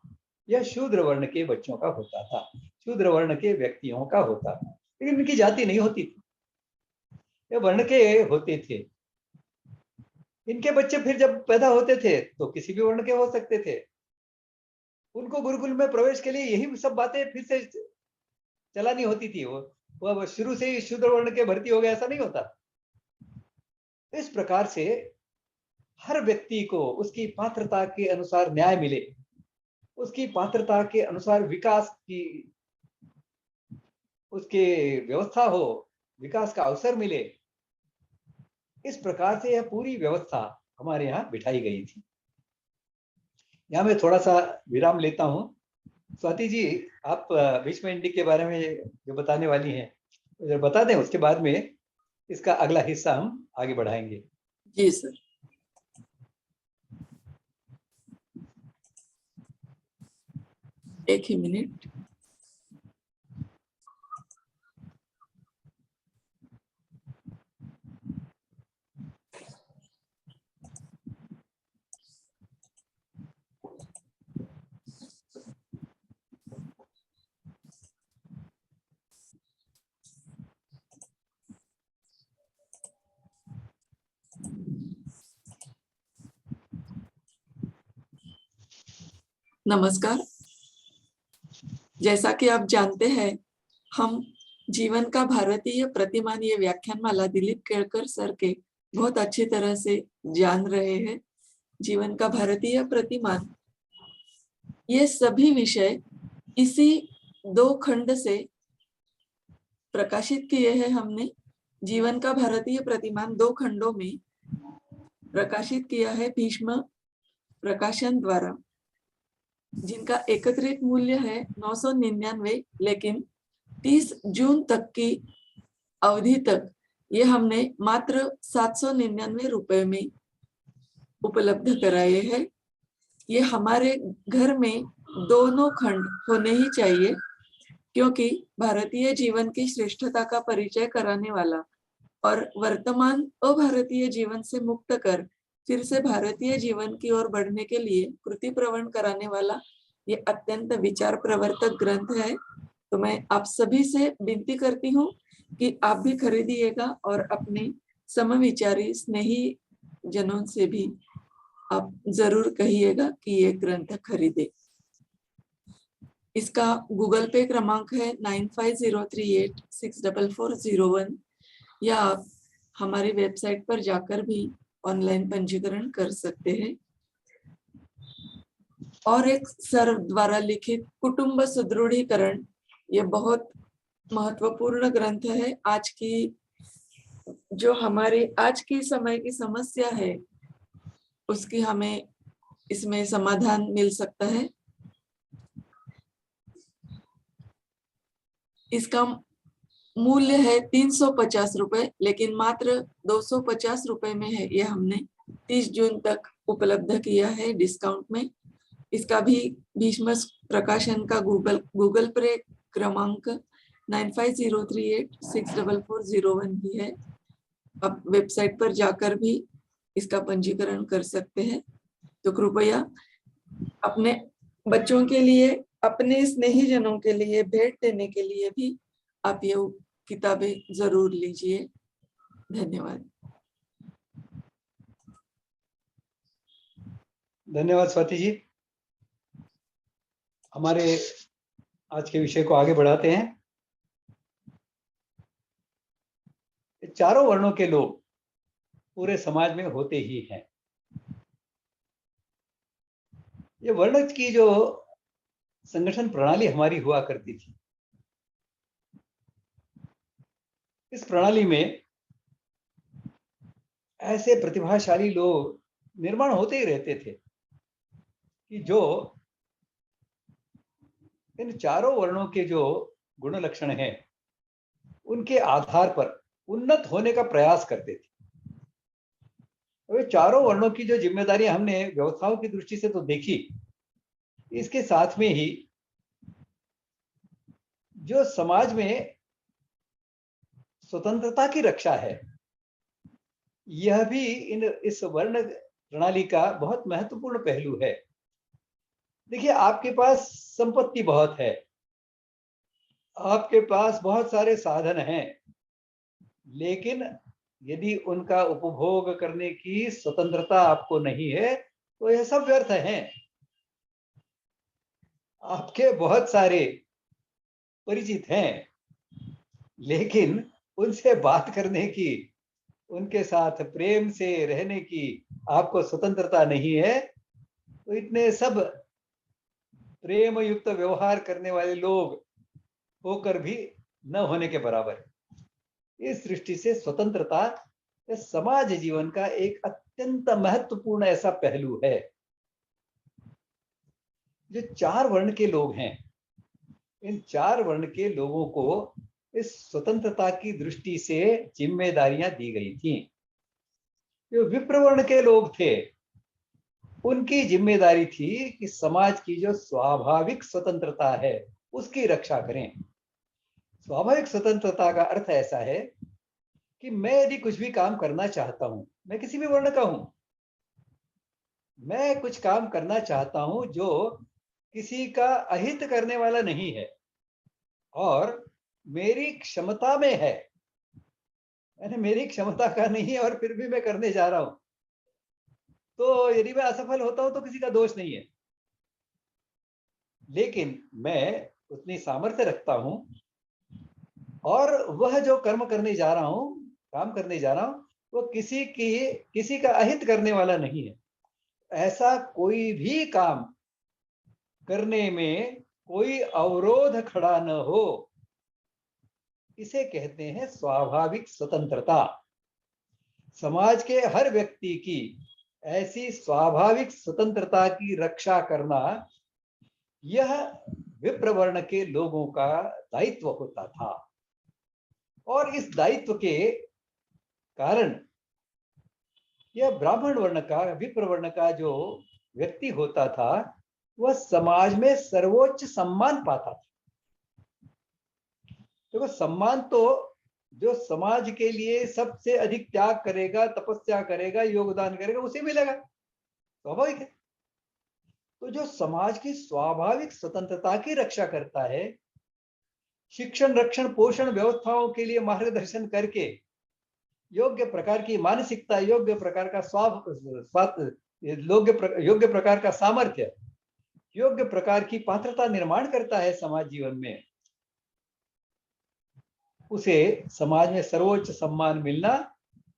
Speaker 2: यह शूद्र वर्ण के बच्चों का होता था, शूद्र वर्ण के व्यक्तियों का होता था। लेकिन इनकी जाति नहीं होती थी, ये वर्ण के होते थे। इनके बच्चे फिर जब पैदा होते थे तो किसी भी वर्ण के हो सकते थे। उनको गुरुकुल में प्रवेश के लिए यही सब बातें फिर से चलानी होती थी। वो शुरू से ही शूद्र वर्ण के भर्ती हो गया, ऐसा नहीं होता। इस प्रकार से हर व्यक्ति को उसकी पात्रता के अनुसार न्याय मिले, उसकी पात्रता के अनुसार विकास की उसके व्यवस्था हो, विकास का अवसर मिले, इस प्रकार से यह पूरी व्यवस्था हमारे यहाँ बिठाई गई थी। यहाँ मैं थोड़ा सा विराम लेता हूँ। स्वाति जी, आप भीष्म इंडी के बारे में जो बताने वाली हैं, जरा बता दें, उसके बाद में इसका अगला हिस्सा हम आगे बढ़ाएंगे।
Speaker 1: जी सर। एक ही मिनट। नमस्कार। जैसा कि आप जानते हैं, हम जीवन का भारतीय प्रतिमान ये व्याख्यानमाला दिलीप केळकर सर के बहुत अच्छी तरह से जान रहे हैं। जीवन का भारतीय प्रतिमान, ये सभी विषय इसी 2 खंड से प्रकाशित किए हैं हमने। जीवन का भारतीय प्रतिमान 2 खंडों में प्रकाशित किया है भीष्म प्रकाशन द्वारा, जिनका एकत्रित मूल्य है 999, लेकिन 30 जून तक की अवधि तक ये हमने मात्र 799 रुपए में उपलब्ध कराए हैं। ये हमारे घर में दोनों खंड होने ही चाहिए, क्योंकि भारतीय जीवन की श्रेष्ठता का परिचय कराने वाला और वर्तमान अभारतीय जीवन से मुक्त कर फिर से भारतीय जीवन की ओर बढ़ने के लिए कृति प्रवण कराने वाला ये अत्यंत विचार प्रवर्तक ग्रंथ है। तो मैं आप सभी से विनती करती हूँ कि आप भी खरीदिएगा और अपने समविचारी स्नेही जनों से भी आप जरूर कहिएगा कि ये ग्रंथ खरीदे। इसका गूगल पे क्रमांक है 9503864401, या आप हमारी वेबसाइट पर जाकर भी ऑनलाइन पंजीकरण कर सकते हैं। और एक सर द्वारा लिखित कुटुंब सुदृढ़ीकरण, ये बहुत महत्वपूर्ण ग्रंथ है। आज की जो हमारी आज की समय की समस्या है, उसकी हमें इसमें समाधान मिल सकता है। इसका मूल्य है 350 रुपए, लेकिन मात्र 250 रुपए में है। ये हमने 30 जून तक उपलब्ध किया है डिस्काउंट में। इसका भी भीष्म प्रकाशन का गूगल पे क्रमांक 9503864401 भी है। आप वेबसाइट पर जाकर भी इसका पंजीकरण कर सकते हैं। तो कृपया अपने बच्चों के लिए, अपने स्नेही जनों के लिए भेंट देने के लिए भी आप ये किताबें जरूर लीजिए। धन्यवाद।
Speaker 2: धन्यवाद स्वाति जी। हमारे आज के विषय को आगे बढ़ाते हैं। चारों वर्णों के लोग पूरे समाज में होते ही हैं। ये वर्ण की जो संगठन प्रणाली हमारी हुआ करती थी, इस प्रणाली में ऐसे प्रतिभाशाली लोग निर्माण होते ही रहते थे कि जो इन चारों वर्णों के जो गुण लक्षण हैं उनके आधार पर उन्नत होने का प्रयास करते थे। वे चारों वर्णों की जो जिम्मेदारी हमने व्यवस्थाओं की दृष्टि से तो देखी, इसके साथ में ही जो समाज में स्वतंत्रता की रक्षा है, यह भी इस वर्ण प्रणाली का बहुत महत्वपूर्ण पहलू है। देखिए, आपके पास संपत्ति बहुत है, आपके पास बहुत सारे साधन हैं, लेकिन यदि उनका उपभोग करने की स्वतंत्रता आपको नहीं है तो यह सब व्यर्थ है। आपके बहुत सारे परिचित हैं, लेकिन उनसे बात करने की, उनके साथ प्रेम से रहने की आपको स्वतंत्रता नहीं है, तो इतने सब प्रेम युक्त व्यवहार करने वाले लोग होकर भी न होने के बराबर है। इस दृष्टि से स्वतंत्रता समाज जीवन का एक अत्यंत महत्वपूर्ण ऐसा पहलू है। जो चार वर्ण के लोग हैं, इन चार वर्ण के लोगों को इस स्वतंत्रता की दृष्टि से जिम्मेदारियां दी गई थी। जो विप्रवर्ण के लोग थे, उनकी जिम्मेदारी थी कि समाज की जो स्वाभाविक स्वतंत्रता है उसकी रक्षा करें। स्वाभाविक स्वतंत्रता का अर्थ ऐसा है कि मैं यदि कुछ भी काम करना चाहता हूं, मैं किसी भी वर्ण का हूं, मैं कुछ काम करना चाहता हूं जो किसी का अहित करने वाला नहीं है और मेरी क्षमता में है, मैंने मेरी क्षमता का नहीं है और फिर भी मैं करने जा रहा हूं, तो यदि मैं असफल होता हूं तो किसी का दोष नहीं है। लेकिन मैं उतनी सामर्थ्य रखता हूं और वह जो कर्म करने जा रहा हूं, काम करने जा रहा हूं, वो किसी का अहित करने वाला नहीं है। ऐसा कोई भी काम करने में कोई अवरोध खड़ा न हो, इसे कहते हैं स्वाभाविक स्वतंत्रता। समाज के हर व्यक्ति की ऐसी स्वाभाविक स्वतंत्रता की रक्षा करना, यह विप्रवर्ण के लोगों का दायित्व होता था। और इस दायित्व के कारण यह ब्राह्मण वर्ण का, विप्रवर्ण का जो व्यक्ति होता था, वह समाज में सर्वोच्च सम्मान पाता था। देखो, सम्मान तो जो समाज के लिए सबसे अधिक त्याग करेगा, तपस्या करेगा, योगदान करेगा, उसे मिलेगा, स्वाभाविक है। तो जो समाज की स्वाभाविक स्वतंत्रता की रक्षा करता है, शिक्षण, रक्षण, पोषण व्यवस्थाओं के लिए मार्गदर्शन करके योग्य प्रकार की मानसिकता, योग्य प्रकार का योग्य प्रकार का सामर्थ्य, योग्य प्रकार की पात्रता निर्माण करता है समाज जीवन में, उसे समाज में सर्वोच्च सम्मान मिलना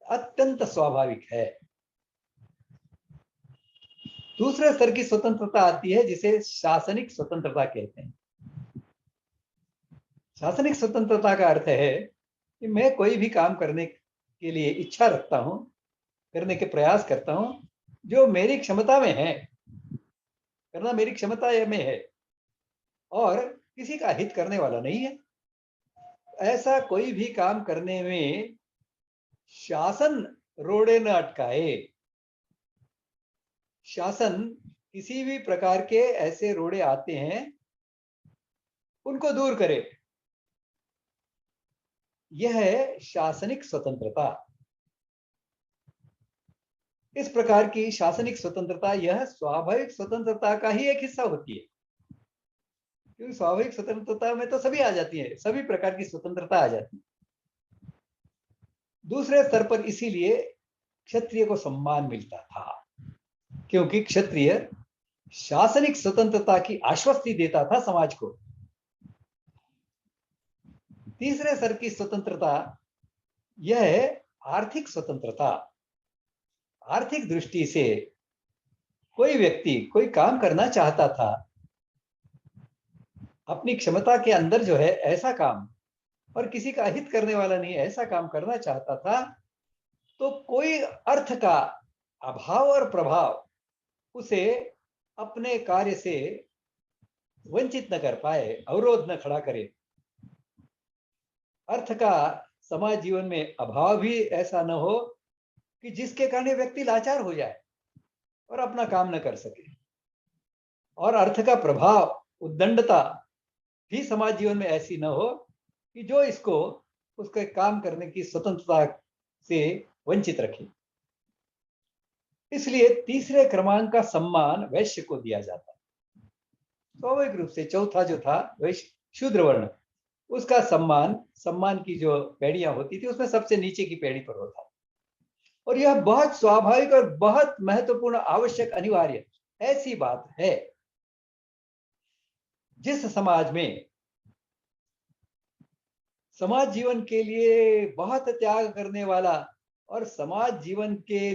Speaker 2: अत्यंत स्वाभाविक है। दूसरे स्तर की स्वतंत्रता आती है जिसे शासनिक स्वतंत्रता कहते हैं। शासनिक स्वतंत्रता का अर्थ है कि मैं कोई भी काम करने के लिए इच्छा रखता हूं, करने के प्रयास करता हूं, जो मेरी क्षमता में है, करना मेरी क्षमता में है और किसी का हित करने वाला नहीं है। ऐसा कोई भी काम करने में शासन रोड़े न अटकाए, शासन किसी भी प्रकार के ऐसे रोड़े आते हैं उनको दूर करे, यह है शासनिक स्वतंत्रता। इस प्रकार की शासनिक स्वतंत्रता, यह स्वाभाविक स्वतंत्रता का ही एक हिस्सा होती है, क्योंकि स्वाभाविक स्वतंत्रता में तो सभी आ जाती है, सभी प्रकार की स्वतंत्रता आ जाती है। दूसरे स्तर पर इसीलिए क्षत्रिय को सम्मान मिलता था, क्योंकि क्षत्रिय शासनिक स्वतंत्रता की आश्वस्ति देता था समाज को। तीसरे स्तर की स्वतंत्रता यह है आर्थिक स्वतंत्रता। आर्थिक दृष्टि से कोई व्यक्ति कोई काम करना चाहता था, अपनी क्षमता के अंदर जो है ऐसा काम, और किसी का हित करने वाला नहीं, ऐसा काम करना चाहता था, तो कोई अर्थ का अभाव और प्रभाव उसे अपने कार्य से वंचित न कर पाए, अवरोध न खड़ा करे। अर्थ का समाज जीवन में अभाव भी ऐसा न हो कि जिसके कारण व्यक्ति लाचार हो जाए और अपना काम न कर सके, और अर्थ का प्रभाव, उद्दंडता भी समाज जीवन में ऐसी न हो कि जो इसको उसके काम करने की स्वतंत्रता से वंचित रखे। इसलिए तीसरे क्रमांक का सम्मान वैश्य को दिया जाता है। स्वाभाविक रूप से चौथा जो था वैश्य, शूद्र वर्ण, उसका सम्मान की जो पेड़ियां होती थी उसमें सबसे नीचे की पेड़ी पर होता। और यह बहुत स्वाभाविक और बहुत महत्वपूर्ण, आवश्यक, अनिवार्य ऐसी बात है जिस समाज में समाज जीवन के लिए बहुत त्याग करने वाला और समाज जीवन के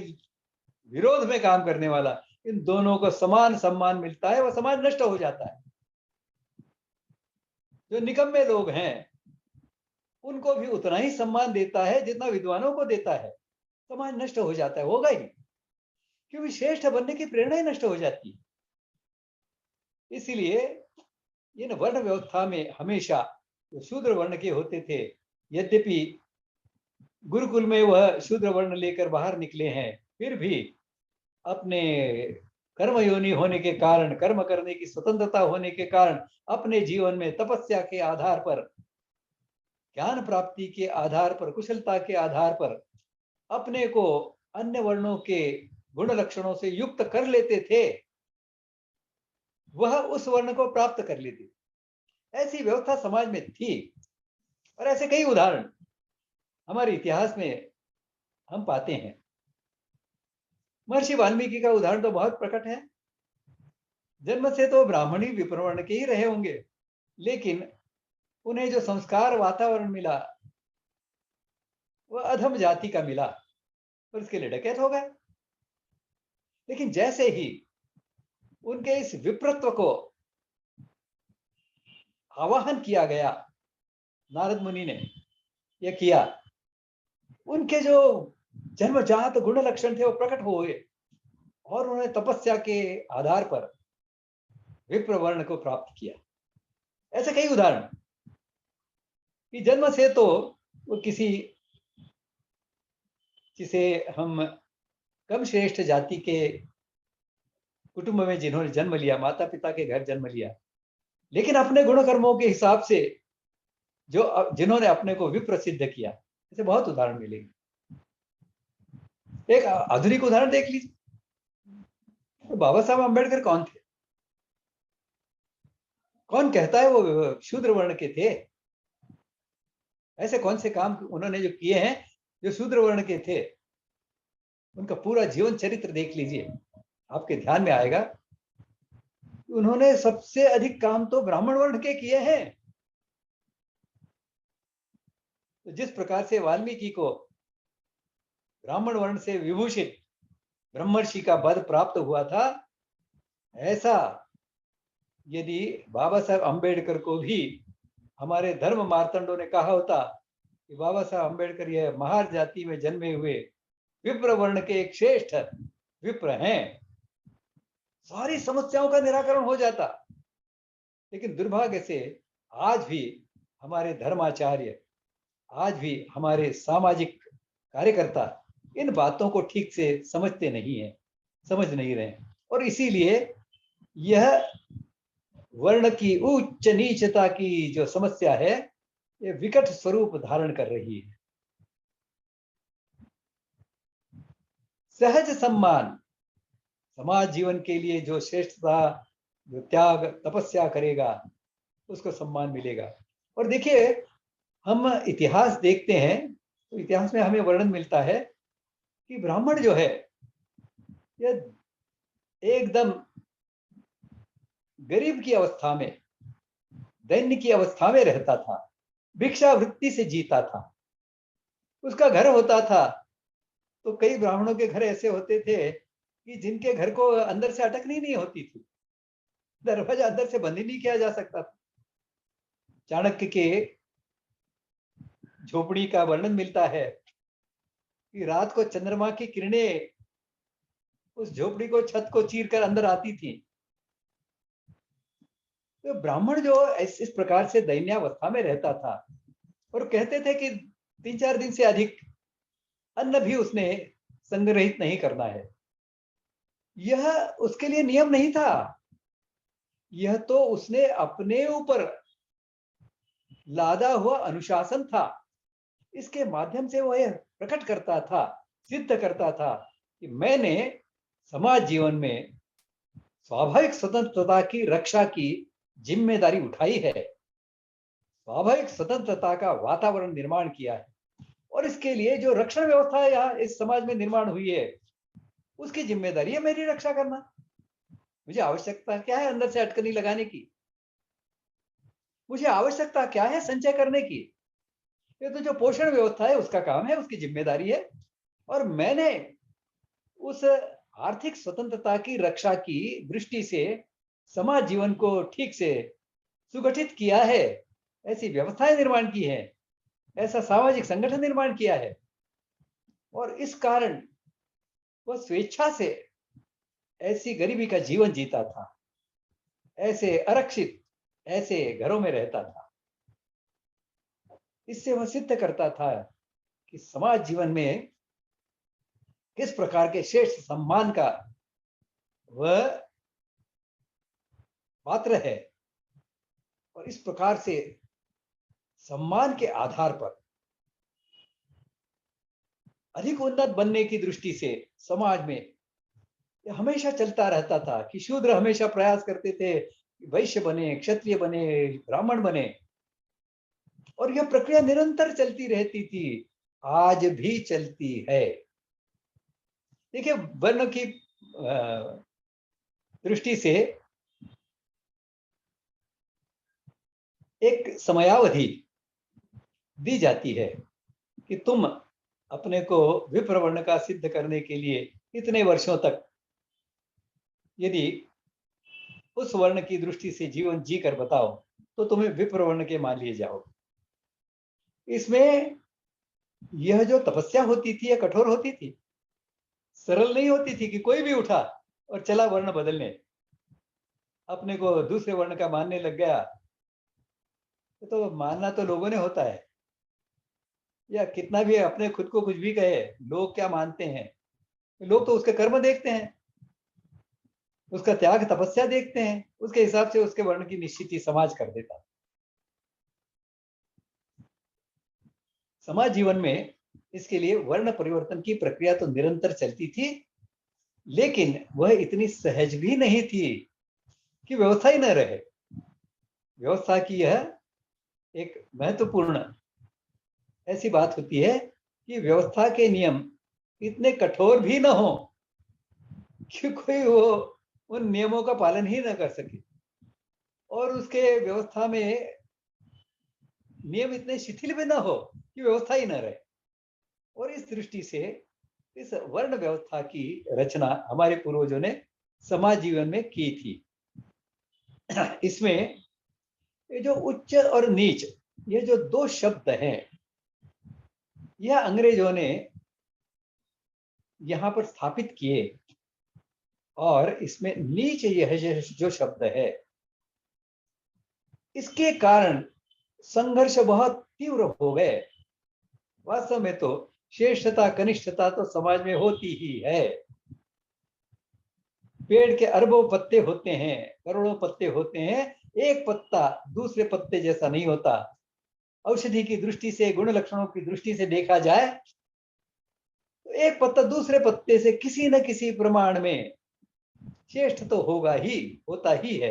Speaker 2: विरोध में काम करने वाला, इन दोनों को समान सम्मान मिलता है, वह समाज नष्ट हो जाता है। जो निकम्मे लोग हैं उनको भी उतना ही सम्मान देता है जितना विद्वानों को देता है, समाज नष्ट हो जाता है, होगा ही, क्योंकि श्रेष्ठ बनने की प्रेरणा ही नष्ट हो जाती है। इसीलिए इन वर्ण व्यवस्था में हमेशा जो शूद्र वर्ण के होते थे, यद्यपि गुरुकुल में वह शूद्र वर्ण लेकर बाहर निकले हैं, फिर भी अपने कर्मयोनि होने के कारण, कर्म करने की स्वतंत्रता होने के कारण, अपने जीवन में तपस्या के आधार पर, ज्ञान प्राप्ति के आधार पर, कुशलता के आधार पर अपने को अन्य वर्णों के गुण लक्षणों से युक्त कर लेते थे, वह उस वर्ण को प्राप्त कर लेते। ऐसी व्यवस्था समाज में थी और ऐसे कई उदाहरण हमारे इतिहास में हम पाते हैं। महर्षि वाल्मीकि का उदाहरण तो बहुत प्रकट है। जन्म से तो ब्राह्मणी विप्रवर्ण के ही रहे होंगे, लेकिन उन्हें जो संस्कार वातावरण मिला वह अधम जाति का मिला और उसके लिए डकैत हो गए। लेकिन जैसे ही उनके इस विप्रत्व को आवाहन किया गया, नारद मुनि ने यह किया, उनके जो जन्मजात गुण लक्षण थे वो प्रकट हुए और उन्होंने तपस्या के आधार पर विप्र वर्ण को प्राप्त किया। ऐसे कई उदाहरण कि जन्म से तो वो किसी, जिसे हम कम श्रेष्ठ जाति के कुटुंब में जिन्होंने जन्म लिया, माता पिता के घर जन्म लिया, लेकिन अपने गुण कर्मों के हिसाब से जो जिन्होंने अपने को विप्र सिद्ध किया, ऐसे बहुत उदाहरण मिलेंगे। एक आधुनिक उदाहरण देख लीजिए, तो बाबा साहब अम्बेडकर कौन थे? कौन कहता है वो शूद्र वर्ण के थे? ऐसे कौन से काम उन्होंने जो किए हैं जो शूद्र वर्ण के थे? उनका पूरा जीवन चरित्र देख लीजिए, आपके ध्यान में आएगा। उन्होंने सबसे अधिक काम तो ब्राह्मण वर्ण के किए हैं। तो जिस प्रकार से वाल्मीकि को ब्राह्मण वर्ण से विभूषित ब्रह्मर्षि का पद प्राप्त हुआ था, ऐसा यदि बाबा साहब अम्बेडकर को भी हमारे धर्म मार्तंडों ने कहा होता कि बाबा साहब अम्बेडकर यह महार जाति में जन्मे हुए विप्र वर्ण के एक श्रेष्ठ विप्र हैं, सारी समस्याओं का निराकरण हो जाता। लेकिन दुर्भाग्य से आज भी हमारे धर्माचार्य, आज भी हमारे सामाजिक कार्यकर्ता इन बातों को ठीक से समझते नहीं है, समझ नहीं रहे, और इसीलिए यह वर्ण की उच्च नीचता की जो समस्या है ये विकट स्वरूप धारण कर रही है। सहज सम्मान, समाज जीवन के लिए जो श्रेष्ठता, जो त्याग, तपस्या करेगा उसको सम्मान मिलेगा। और देखिए, हम इतिहास देखते हैं तो इतिहास में हमें वर्णन मिलता है कि ब्राह्मण जो है यह एकदम गरीब की अवस्था में, दैन्य की अवस्था में रहता था, भिक्षावृत्ति से जीता था। उसका घर होता था तो कई ब्राह्मणों के घर ऐसे होते थे कि जिनके घर को अंदर से अटकनी नहीं होती थी, दरवाजा अंदर से बंद ही नहीं किया जा सकता था। चाणक्य के झोपड़ी का वर्णन मिलता है कि रात को चंद्रमा की किरणें उस झोपड़ी को, छत को चीर कर अंदर आती थी। तो ब्राह्मण जो इस प्रकार से दैन्यावस्था में रहता था और कहते थे कि 3-4 दिन से अधिक अन्न भी उसने संग्रहित नहीं करना है, यह उसके लिए नियम नहीं था। यह तो उसने अपने ऊपर लादा हुआ अनुशासन था। इसके माध्यम से वह प्रकट करता था, सिद्ध करता था कि मैंने समाज जीवन में स्वाभाविक स्वतंत्रता की रक्षा की जिम्मेदारी उठाई है, स्वाभाविक स्वतंत्रता का वातावरण निर्माण किया है, और इसके लिए जो रक्षण व्यवस्था यहाँ इस समाज में निर्माण हुई है, उसकी जिम्मेदारी है मेरी रक्षा करना। मुझे आवश्यकता क्या है अंदर से अटकनी लगाने की? मुझे आवश्यकता क्या है संचय करने की? ये तो जो पोषण व्यवस्था है उसका काम है, उसकी जिम्मेदारी है। और मैंने उस आर्थिक स्वतंत्रता की रक्षा की दृष्टि से समाज जीवन को ठीक से सुगठित किया है, ऐसी व्यवस्थाएं निर्माण की है, ऐसा सामाजिक संगठन निर्माण किया है, और इस कारण वह स्वेच्छा से ऐसी गरीबी का जीवन जीता था, ऐसे अरक्षित ऐसे घरों में रहता था। इससे वह सिद्ध करता था कि समाज जीवन में किस प्रकार के श्रेष्ठ सम्मान का वह पात्र है, और इस प्रकार से सम्मान के आधार पर अधिक उन्नत बनने की दृष्टि से समाज में यह हमेशा चलता रहता था कि शूद्र हमेशा प्रयास करते थे वैश्य बने, क्षत्रिय बने, ब्राह्मण बने, और यह प्रक्रिया निरंतर चलती रहती थी, आज भी चलती है। देखिए, वर्ण की दृष्टि से एक समयावधि दी जाती है कि तुम अपने को विप्र वर्ण का सिद्ध करने के लिए इतने वर्षों तक यदि उस वर्ण की दृष्टि से जीवन जी कर बताओ तो तुम्हें विप्र वर्ण के मान लिए जाओ। इसमें यह जो तपस्या होती थी यह कठोर होती थी, सरल नहीं होती थी कि कोई भी उठा और चला वर्ण बदलने, अपने को दूसरे वर्ण का मानने लग गया। तो मानना तो लोगों ने होता है, या कितना भी अपने खुद को कुछ भी कहे, लोग क्या मानते हैं? लोग तो उसके कर्म देखते हैं, उसका त्याग तपस्या देखते हैं, उसके हिसाब से उसके वर्ण की निश्चित समाज कर देता। समाज जीवन में इसके लिए वर्ण परिवर्तन की प्रक्रिया तो निरंतर चलती थी, लेकिन वह इतनी सहज भी नहीं थी कि व्यवस्था ही न रहे। व्यवस्था की यह एक महत्वपूर्ण ऐसी बात होती है कि व्यवस्था के नियम इतने कठोर भी न हो कि कोई वो उन नियमों का पालन ही न कर सके, और उसके व्यवस्था में नियम इतने शिथिल भी न हो कि व्यवस्था ही न रहे। और इस दृष्टि से इस वर्ण व्यवस्था की रचना हमारे पूर्वजों ने समाज जीवन में की थी। इसमें ये जो उच्च और नीच, ये जो दो शब्द हैं, यह अंग्रेजों ने यहां पर स्थापित किए, और इसमें नीच यह जो शब्द है, इसके कारण संघर्ष बहुत तीव्र हो गए। वास्तव में तो श्रेष्ठता कनिष्ठता तो समाज में होती ही है। पेड़ के अरबों पत्ते होते हैं, करोड़ों पत्ते होते हैं, एक पत्ता दूसरे पत्ते जैसा नहीं होता। औषधि की दृष्टि से, गुण लक्षणों की दृष्टि से देखा जाए तो एक पत्ता दूसरे पत्ते से किसी न किसी प्रमाण में श्रेष्ठ तो होगा ही, होता ही है।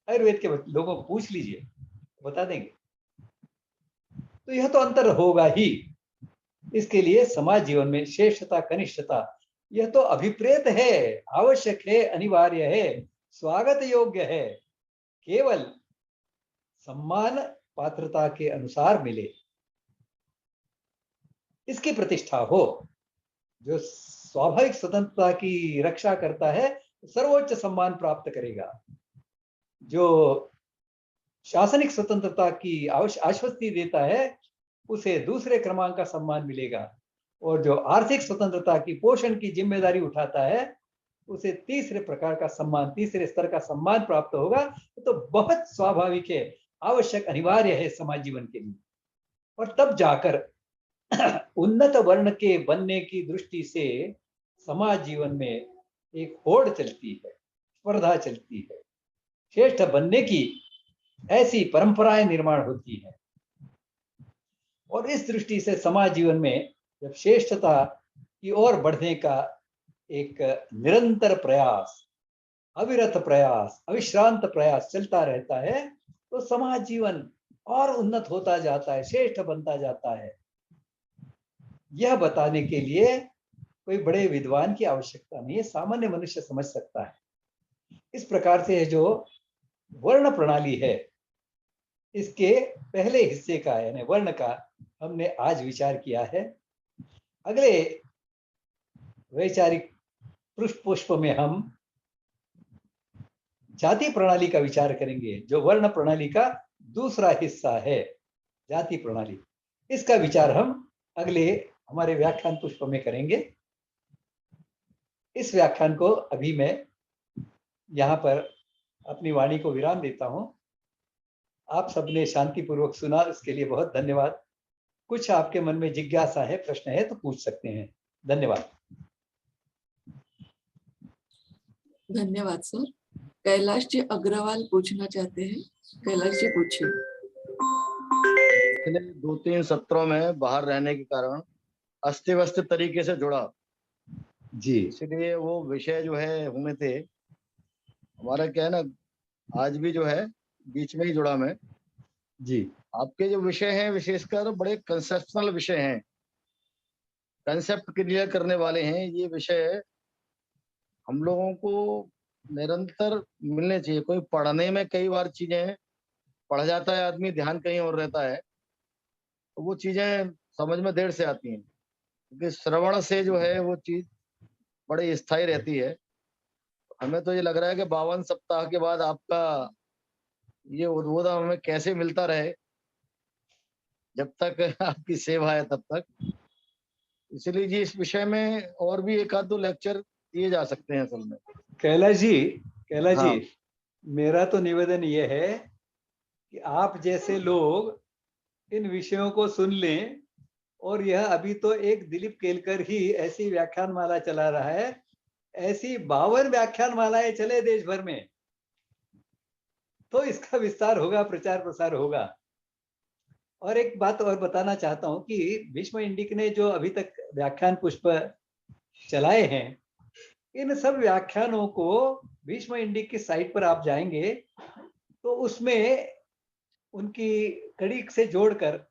Speaker 2: आयुर्वेद के लोगों को पूछ लीजिए, बता देंगे। तो यह तो अंतर होगा ही। इसके लिए समाज जीवन में श्रेष्ठता कनिष्ठता यह तो अभिप्रेत है, आवश्यक है, अनिवार्य है, स्वागत योग्य है। केवल सम्मान पात्रता के अनुसार मिले, इसकी प्रतिष्ठा हो। जो स्वाभाविक स्वतंत्रता की रक्षा करता है सर्वोच्च सम्मान प्राप्त करेगा, जो शासनिक स्वतंत्रता की आश्वस्ति देता है उसे दूसरे क्रमांक का सम्मान मिलेगा, और जो आर्थिक स्वतंत्रता की पोषण की जिम्मेदारी उठाता है उसे तीसरे प्रकार का सम्मान, तीसरे स्तर का सम्मान प्राप्त होगा। तो बहुत स्वाभाविक है, आवश्यक, अनिवार्य है समाज जीवन के लिए। और तब जाकर उन्नत वर्ण के बनने की दृष्टि से समाज जीवन में एक होड़ चलती है, स्पर्धा चलती है, श्रेष्ठ बनने की ऐसी परंपराएं निर्माण होती है। और इस दृष्टि से समाज जीवन में जब श्रेष्ठता की ओर बढ़ने का एक निरंतर प्रयास, अविरत प्रयास, अविश्रांत प्रयास चलता रहता है, तो समाज जीवन और उन्नत होता जाता है, श्रेष्ठ बनता जाता है। यह बताने के लिए कोई बड़े विद्वान की आवश्यकता नहीं है, सामान्य मनुष्य समझ सकता है। इस प्रकार से जो वर्ण प्रणाली है, इसके पहले हिस्से का यानी वर्ण का हमने आज विचार किया है। अगले वैचारिक पृष्ठ पुष्प में हम जाति प्रणाली का विचार करेंगे, जो वर्ण प्रणाली का दूसरा हिस्सा है, जाति प्रणाली। इसका विचार हम अगले हमारे व्याख्यान पुष्प में करेंगे। इस व्याख्यान को अभी मैं यहाँ पर अपनी वाणी को विराम देता हूँ। आप सबने शांतिपूर्वक सुना, इसके लिए बहुत धन्यवाद। कुछ आपके मन में जिज्ञासा है, प्रश्न है तो पूछ सकते हैं। धन्यवाद।
Speaker 1: धन्यवाद सर। कैलाश जी अग्रवाल पूछना चाहते हैं। कैलाश जी पूछिए।
Speaker 3: पिछले 2-3 सत्रों में बाहर रहने के कारण अस्त व्यस्त तरीके से जुड़ा
Speaker 2: जी,
Speaker 3: इसलिए वो विषय जो है हुए थे। हमारा क्या है ना, आज भी जो है बीच में ही जुड़ा मैं।
Speaker 2: जी,
Speaker 3: आपके जो विषय हैं विशेषकर बड़े कंसेप्शनल विषय हैं, कंसेप्ट क्लियर करने वाले हैं। ये विषय हम लोगों को निरंतर मिलने चाहिए। कोई पढ़ने में कई बार चीजें पढ़ जाता है आदमी, ध्यान कहीं और रहता है, तो वो चीजें समझ में देर से आती हैं, क्योंकि श्रवण से जो है वो चीज बड़ी स्थायी रहती है। हमें तो ये लग रहा है कि 52 सप्ताह के बाद आपका ये उद्बोधन हमें कैसे मिलता रहे, जब तक आपकी सेवा है तब तक। इसलिए जी इस विषय में और भी एक आध दो लेक्चर दिए जा सकते हैं असल में।
Speaker 2: कैलाश जी,
Speaker 3: हाँ।
Speaker 2: मेरा तो निवेदन ये है कि आप जैसे लोग इन विषयों को सुन लें, और यह अभी तो एक दिलीप केलकर ही ऐसी व्याख्यान माला चला रहा है, ऐसी 52 व्याख्यान मालाएं चले देश भर में, तो इसका विस्तार होगा, प्रचार प्रसार होगा। और एक बात और बताना चाहता हूं कि भीष्म इंडिक ने जो अभी तक व्याख्यान पुष्प चलाए हैं, इन सब व्याख्यानों को भीष्म इंडिक की साइट पर आप जाएंगे तो उसमें उनकी कड़ी से जोड़कर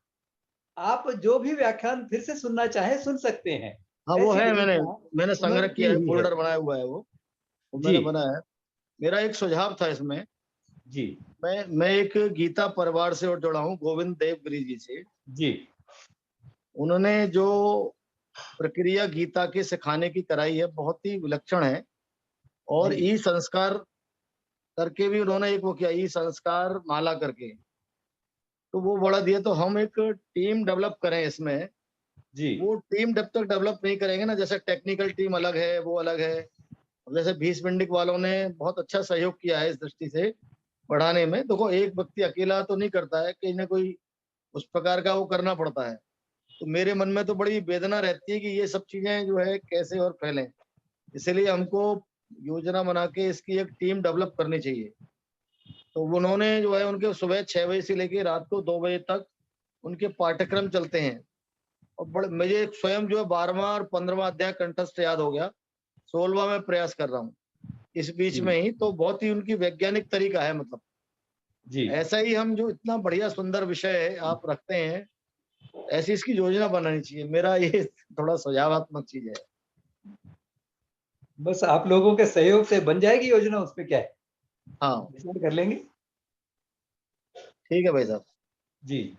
Speaker 2: आप जो भी व्याख्यान फिर से सुनना चाहे सुन सकते हैं।
Speaker 3: हाँ वो
Speaker 2: ऐसी
Speaker 3: है,
Speaker 2: व्यवस्था
Speaker 3: मैंने संग्रह
Speaker 2: उन्होंने
Speaker 3: किया
Speaker 2: की
Speaker 3: है,
Speaker 2: हुई है।
Speaker 3: फोल्डर बनाया हुआ है वो
Speaker 2: जी,
Speaker 3: मैंने बनाया है। मेरा एक सुझाव था इसमें,
Speaker 2: जी,
Speaker 3: मैं एक गीता परिवार से और जुड़ा हूँ, गोविंद देवगिरी जी से।
Speaker 2: जी,
Speaker 3: उन्होंने जो प्रक्रिया गीता के सिखाने की कराई है बहुत ही विलक्षण है। और
Speaker 2: नहीं,
Speaker 3: ई संस्कार करके भी उन्होंने एक वो किया, ई संस्कार माला करके, तो वो बड़ा दिया। तो हम एक टीम डेवलप करें इसमें।
Speaker 2: जी,
Speaker 3: वो टीम जब तक डेवलप नहीं करेंगे ना, जैसे टेक्निकल टीम अलग है, वो अलग है। अब जैसे भीष्म पिंडिक वालों ने बहुत अच्छा सहयोग किया है इस दृष्टि से बढ़ाने में। देखो एक व्यक्ति अकेला तो नहीं करता है, कहीं ना कोई उस प्रकार का वो करना पड़ता है। तो मेरे मन में तो बड़ी वेदना रहती है कि ये सब चीजें जो है कैसे और फैलें। इसलिए हमको योजना बना के इसकी एक टीम डेवलप करनी चाहिए। तो उन्होंने जो है उनके सुबह 6 बजे से लेकर रात को 2 बजे तक उनके पाठ्यक्रम चलते हैं। और बड़े मुझे स्वयं जो है 12वां और 15वां अध्याय कंठस्थ याद हो गया, 16वां में प्रयास कर रहा हूँ इस बीच
Speaker 2: जी,
Speaker 3: में ही। तो बहुत ही उनकी वैज्ञानिक तरीका है, मतलब
Speaker 2: जी।
Speaker 3: ऐसा ही हम जो इतना बढ़िया सुंदर विषय है आप रखते हैं, ऐसी इसकी योजना बनानी चाहिए। मेरा ये थोड़ा सुझावात्मक चीज है।
Speaker 2: बस आप लोगों के सहयोग से बन जाएगी योजना, उसमें क्या है,
Speaker 3: हाँ
Speaker 2: डिसाइड कर लेंगे।
Speaker 3: ठीक है भाई साहब।
Speaker 2: जी,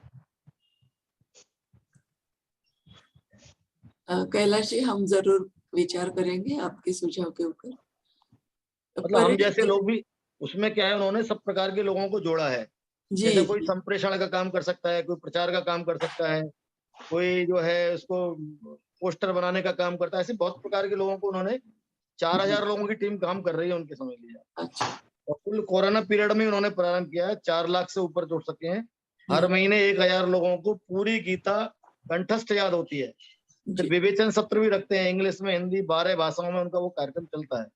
Speaker 1: कैलाश जी हम जरूर विचार करेंगे आपके सुझाव के ऊपर।
Speaker 3: मतलब हम जैसे लोग भी उसमें क्या है, उन्होंने सब प्रकार के लोगों को जोड़ा है।
Speaker 1: जी
Speaker 3: जैसे कोई
Speaker 1: जी
Speaker 3: संप्रेषण का काम कर सकता है, कोई प्रचार का काम कर सकता है, कोई जो है उसको पोस्टर बनाने का काम करता है। ऐसे बहुत प्रकार के लोगों को उन्होंने 4000 लोगों की टीम काम कर रही है उनके, समझ लीजिए।
Speaker 1: अच्छा।
Speaker 3: और कुल कोरोना पीरियड में उन्होंने प्रारंभ किया है, 4 लाख से ऊपर जुड़ सके हैं। हर
Speaker 1: हम्म,
Speaker 3: महीने 1000 लोगों को पूरी गीता कंठस्थ याद होती है। फिर
Speaker 1: जी
Speaker 3: विवेचन सत्र भी रखते हैं, इंग्लिश में, हिंदी, 12 भाषाओं में उनका वो कार्यक्रम चलता है।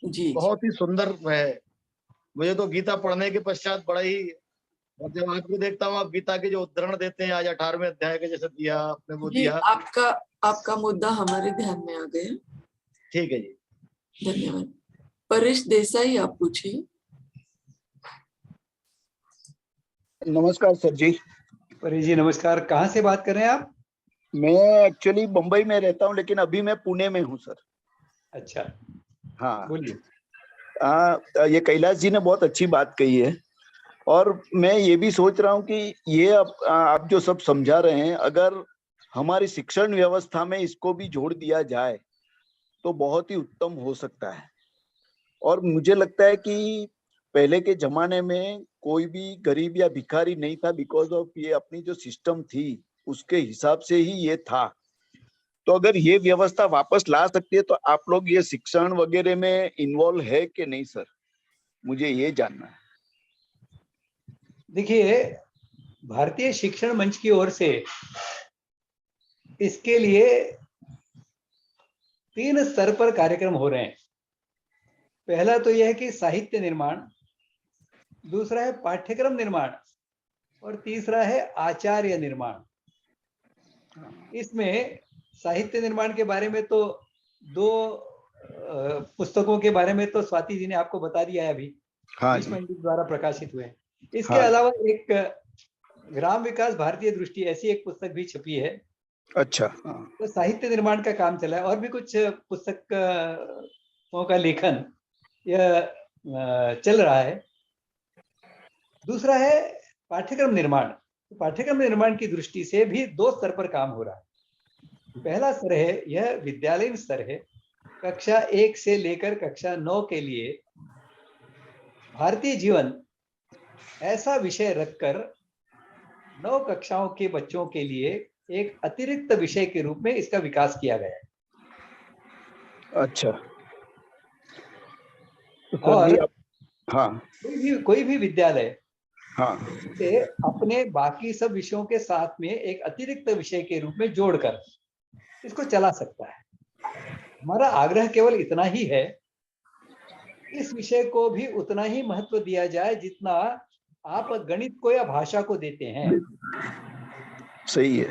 Speaker 1: जी।
Speaker 3: बहुत ही सुंदर है। मुझे तो गीता पढ़ने के पश्चात बड़ा ही, और जब आपको देखता हूँ आप गीता के जो उद्धरण देते हैं, आज 18वें अध्याय के जैसे दिया आपने, वो
Speaker 1: जी,
Speaker 3: दिया।
Speaker 1: आपका आपका मुद्दा हमारे ध्यान में आ गया।
Speaker 3: ठीक है जी।
Speaker 1: धन्यवाद। परेश देसाई, आप पूछिए।
Speaker 4: नमस्कार सर जी।
Speaker 2: परेश जी नमस्कार, कहाँ से बात कर रहे हैं आप?
Speaker 4: मैं एक्चुअली मुंबई में रहता हूँ, लेकिन अभी मैं पुणे में हूँ सर।
Speaker 2: अच्छा,
Speaker 4: हाँ।
Speaker 2: बोलिए।
Speaker 4: ये कैलाश जी ने बहुत अच्छी बात कही है, और मैं ये भी सोच रहा हूँ कि ये आप जो सब समझा रहे हैं, अगर हमारी शिक्षण व्यवस्था में इसको भी जोड़ दिया जाए तो बहुत ही उत्तम हो सकता है। और मुझे लगता है कि पहले के जमाने में कोई भी गरीब या भिखारी नहीं था, बिकॉज ऑफ ये अपनी जो सिस्टम थी उसके हिसाब से ही ये था। तो अगर ये व्यवस्था वापस ला सकती है तो आप लोग ये शिक्षण वगैरह में इन्वॉल्व है कि नहीं सर? मुझे ये जानना है।
Speaker 2: देखिए, भारतीय शिक्षण मंच की ओर से इसके लिए 3 स्तर पर कार्यक्रम हो रहे हैं। पहला तो यह है कि साहित्य निर्माण, दूसरा है पाठ्यक्रम निर्माण, और तीसरा है आचार्य निर्माण। इसमें साहित्य निर्माण के बारे में तो 2 पुस्तकों के बारे में तो स्वाति जी ने आपको बता दिया है अभी,
Speaker 4: हाँ
Speaker 2: भीष्म
Speaker 4: जी।
Speaker 2: पंडित द्वारा प्रकाशित हुए। इसके
Speaker 4: हाँ।
Speaker 2: अलावा एक ग्राम विकास भारतीय दृष्टि, ऐसी एक पुस्तक भी छपी है।
Speaker 4: अच्छा। हाँ।
Speaker 2: तो साहित्य निर्माण का काम चला है, और भी कुछ पुस्तकों का लेखन यह चल रहा है। दूसरा है पाठ्यक्रम निर्माण। तो पाठ्यक्रम निर्माण की दृष्टि से भी 2 स्तर पर काम हो रहा है। पहला स्तर है, यह विद्यालयीन स्तर है। कक्षा 1 से लेकर कक्षा 9 के लिए भारतीय जीवन ऐसा विषय रखकर 9 कक्षाओं के बच्चों के लिए एक अतिरिक्त विषय के रूप में इसका विकास किया गया है।
Speaker 4: अच्छा। तो सर
Speaker 2: और
Speaker 4: जी आप, हाँ
Speaker 2: कोई भी विद्यालय
Speaker 4: हाँ
Speaker 2: से अपने बाकी सब विषयों के साथ में एक अतिरिक्त विषय के रूप में जोड़कर इसको चला सकता है। हमारा आग्रह केवल इतना ही है, इस विषय को भी उतना ही महत्व दिया जाए जितना आप गणित को या भाषा को देते हैं।
Speaker 4: सही है।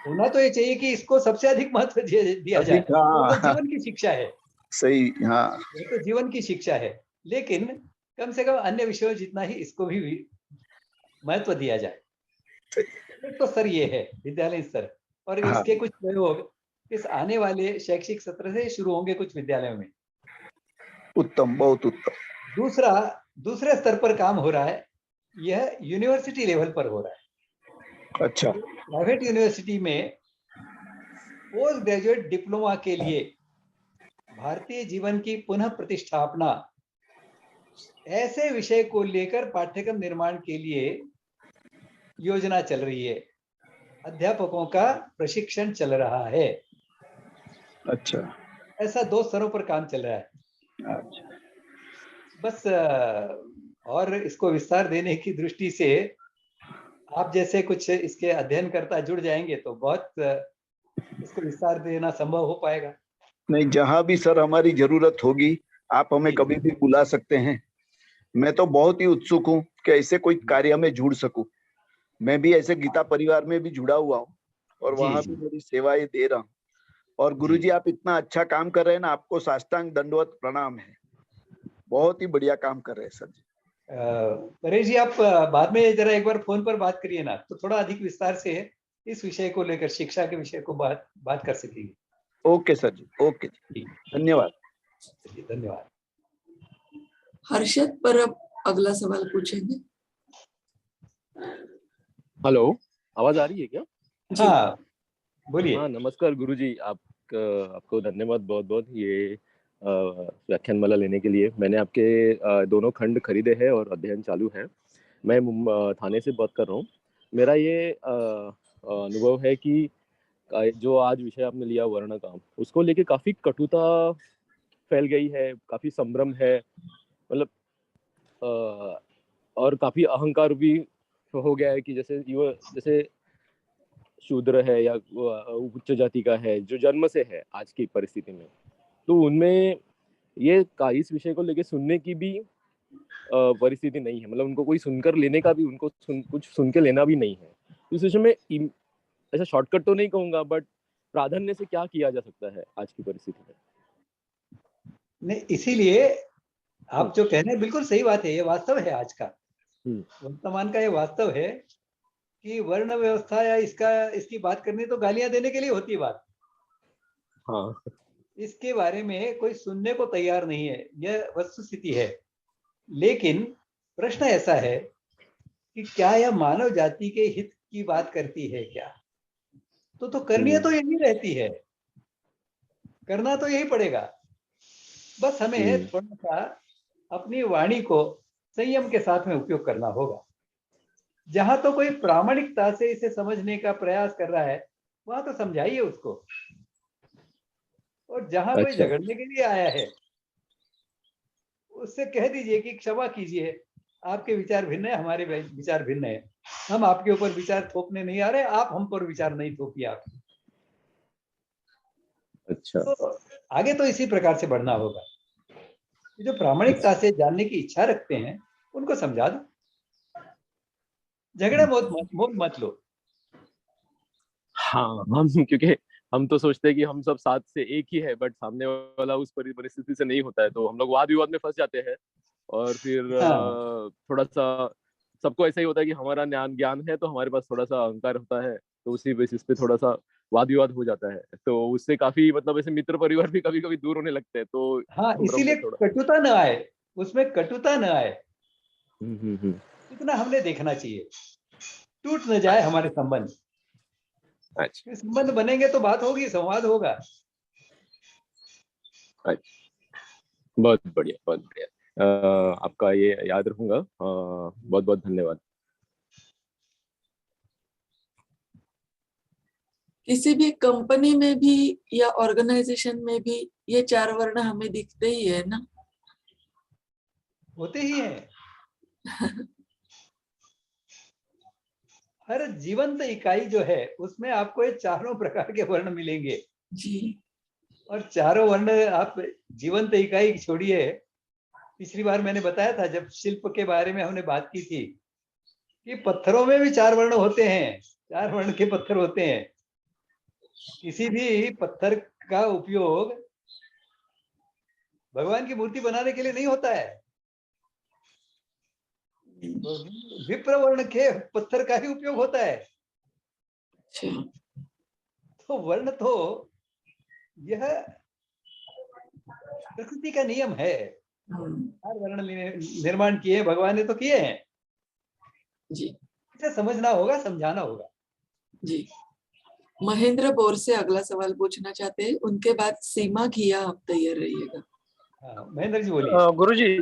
Speaker 2: होना तो ये चाहिए कि इसको सबसे अधिक महत्व दिया जाए।
Speaker 4: अधिक,
Speaker 2: वो तो
Speaker 4: हाँ
Speaker 2: जीवन की शिक्षा है,
Speaker 4: सही। हाँ
Speaker 2: वो तो जीवन की शिक्षा है, लेकिन कम से कम अन्य विषयों जितना ही इसको भी महत्व दिया जाए। एक तो स्तर ये है, विद्यालय स्तर, और
Speaker 4: हाँ।
Speaker 2: इसके कुछ प्रयोग इस आने वाले शैक्षिक सत्र से शुरू होंगे कुछ विद्यालयों में।
Speaker 4: उत्तम, बहुत उत्तम।
Speaker 2: दूसरे स्तर पर काम हो रहा है, यह यूनिवर्सिटी लेवल पर हो रहा है।
Speaker 4: अच्छा।
Speaker 2: प्राइवेट यूनिवर्सिटी में पोस्ट ग्रेजुएट डिप्लोमा के लिए भारतीय जीवन की पुनः प्रतिष्ठापना, ऐसे विषय को लेकर पाठ्यक्रम निर्माण के लिए योजना चल रही है। अध्यापकों का प्रशिक्षण चल रहा है।
Speaker 4: अच्छा।
Speaker 2: ऐसा 2 स्तरों पर काम चल रहा है।
Speaker 4: अच्छा।
Speaker 2: बस और इसको विस्तार देने की दृष्टि से आप जैसे कुछ इसके अध्ययनकर्ता जुड़ जाएंगे तो बहुत इसको विस्तार देना संभव हो पाएगा।
Speaker 4: नहीं, जहां भी सर हमारी जरूरत होगी आप हमें
Speaker 2: जी।
Speaker 4: कभी भी बुला सकते हैं। मैं तो बहुत ही उत्सुक हूँ कि ऐसे कोई कार्य में जुड़ सकूं। मैं भी ऐसे गीता परिवार में भी जुड़ा हुआ हूँ और
Speaker 2: जी
Speaker 4: वहां
Speaker 2: जी
Speaker 4: भी मेरी सेवाएं दे रहा हूँ। और
Speaker 2: जी।
Speaker 4: गुरुजी आप इतना अच्छा काम कर रहे हैं ना, आपको साष्टांग दंडवत प्रणाम है। बहुत ही बढ़िया काम कर रहे हैं सर जी।
Speaker 2: परेश जी, आप बाद में जरा एक बार फोन पर बात करिए ना, तो थोड़ा अधिक विस्तार से इस विषय को लेकर, शिक्षा के विषय को बात कर सकेंगे।
Speaker 4: ओके सर जी, ओके जी, धन्यवाद।
Speaker 2: चलिए, धन्यवाद।
Speaker 1: हर्षद परब अगला सवाल पूछेंगे।
Speaker 5: हेलो, आवाज आ रही है क्या?
Speaker 1: जी।
Speaker 2: हाँ, बोलिए।
Speaker 5: हाँ, नमस्कार गुरुजी। आपको धन्यवाद बहुत बहुत ये व्याख्यानमाला लेने के लिए। मैंने आपके दोनों खंड खरीदे हैं और अध्ययन चालू है। मैं थाने से बात कर रहा हूँ। मेरा ये अनुभव है कि जो आज विषय आपने लिया वर्ण काम, उसको लेके काफी कटुता फैल गई है, काफी संभ्रम है, मतलब और काफी अहंकार भी हो गया है कि जैसे शूद्र है या उच्च जाति का है जो जन्म से है आज की परिस्थिति में, तो उनमें ये इस विषय को लेके सुनने की भी परिस्थिति नहीं है, मतलब उनको कोई सुनकर लेने का भी, उनको कुछ सुन के लेना भी नहीं है। इस विषय में ऐसा शॉर्टकट तो नहीं कहूंगा, बट प्राधान्य से क्या किया जा सकता है आज की परिस्थिति में?
Speaker 2: नहीं, इसीलिए आप जो कह रहे हैं बिल्कुल सही बात है, ये वास्तव है आज का वर्तमान का, ये वास्तव है कि वर्ण व्यवस्था या इसकी बात करनी तो गालियां देने के लिए होती है बात।
Speaker 5: हाँ,
Speaker 2: इसके बारे में कोई सुनने को तैयार नहीं है, यह वस्तुस्थिति है। लेकिन प्रश्न ऐसा है कि क्या यह मानव जाति के हित की बात करती है क्या? तो करनी तो यही रहती है, करना तो यही पड़ेगा। बस हमें थोड़ा सा अपनी वाणी को संयम के साथ में उपयोग करना होगा। जहां तो कोई प्रामाणिकता से इसे समझने का प्रयास कर रहा है वहां तो समझाइए उसको, और जहां कोई
Speaker 5: अच्छा।
Speaker 2: झगड़ने के लिए आया है उससे कह दीजिए कि क्षमा कीजिए, आपके विचार भिन्न है, हमारे विचार भिन्न है, हम आपके ऊपर विचार थोपने नहीं आ रहे, आप हम पर विचार नहीं थोपिए आप।
Speaker 5: अच्छा।
Speaker 2: तो आगे तो इसी प्रकार से बढ़ना होगा। जो प्रामाणिकता से जानने की इच्छा रखते हैं उनको समझा दो, झगड़ा मत लो।
Speaker 5: हाँ, क्योंकि हम तो सोचते हैं कि हम सब साथ से एक ही है, बट सामने वाला उस परिस्थिति से नहीं होता है, तो हम लोग वाद विवाद में फंस जाते हैं। और फिर
Speaker 2: हाँ।
Speaker 5: थोड़ा सा सबको ऐसा ही होता है कि हमारा ज्ञान है, तो हमारे पास थोड़ा सा अहंकार होता है, तो उसी बेसिस पे थोड़ा सा वाद विवाद हो जाता है, तो उससे काफी मतलब ऐसे मित्र परिवार भी कभी कभी दूर होने लगते हैं, तो
Speaker 2: हाँ,
Speaker 5: संभ्रम
Speaker 2: इसीलिए
Speaker 5: में थोड़ा।
Speaker 2: कटुता न आए, उसमें कटुता न आए,
Speaker 5: हम्म।
Speaker 2: इतना हमने देखना चाहिए, टूट न जाए हमारे संबंध।
Speaker 5: अच्छा।
Speaker 2: संबंध बनेंगे तो बात होगी, संवाद होगा।
Speaker 5: बहुत बढ़िया, बहुत बढ़िया। आपका ये याद रखूंगा। बहुत बहुत धन्यवाद।
Speaker 1: किसी भी कंपनी में भी या ऑर्गेनाइजेशन में भी ये 4 वर्ण हमें दिखते ही है ना।
Speaker 2: होते ही हैं। हर जीवंत इकाई जो है उसमें आपको ये चारों प्रकार के वर्ण मिलेंगे
Speaker 1: जी।
Speaker 2: और चारों वर्ण आप जीवंत इकाई छोड़िए। पिछली बार मैंने बताया था जब शिल्प के बारे में हमने बात की थी कि पत्थरों में भी 4 वर्ण होते हैं, 4 वर्ण के पत्थर होते हैं। किसी भी पत्थर का उपयोग भगवान की मूर्ति बनाने के लिए नहीं होता है, तो विप्र वर्ण के पत्थर का ही उपयोग होता है।
Speaker 1: अच्छा।
Speaker 2: तो वर्ण तो यह प्रकृति का नियम है। हर वर्ण निर्माण किए भगवान ने तो किए हैं
Speaker 1: जी।
Speaker 2: इसे समझना होगा, समझाना होगा।
Speaker 1: जी। महेंद्र बोर से अगला सवाल पूछना चाहते हैं, उनके बाद सीमा घिया, आप तैयार रहिएगा।
Speaker 2: हाँ, महेंद्र जी बोलिए।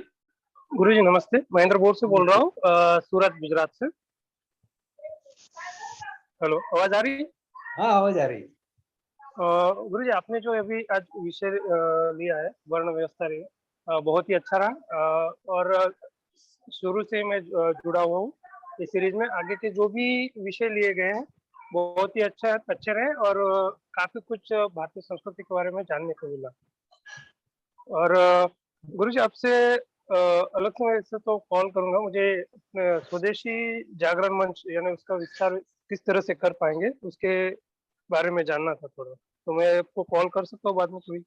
Speaker 6: गुरुजी नमस्ते, महेंद्र बोर से बोल रहा हूँ, सूरत गुजरात से। हेलो, आवाज आ रही है?
Speaker 2: हाँ, आवाज आ रही है।
Speaker 6: गुरुजी, आपने जो अभी आज विषय लिया है वर्ण व्यवस्था रही, बहुत ही अच्छा रहा, और शुरू से मैं जुड़ा हुआ हूँ इस सीरीज में। आगे के जो भी विषय लिए गए हैं बहुत ही अच्छे रहे, और काफी कुछ भारतीय संस्कृति के बारे में जानने को मिला। और गुरुजी, आपसे अलग से तो कॉल करूंगा, मुझे स्वदेशी जागरण मंच यानी उसका विस्तार किस तरह से कर पाएंगे उसके बारे में जानना था थोड़ा, तो मैं आपको कॉल कर सकता हूँ बाद में कोई?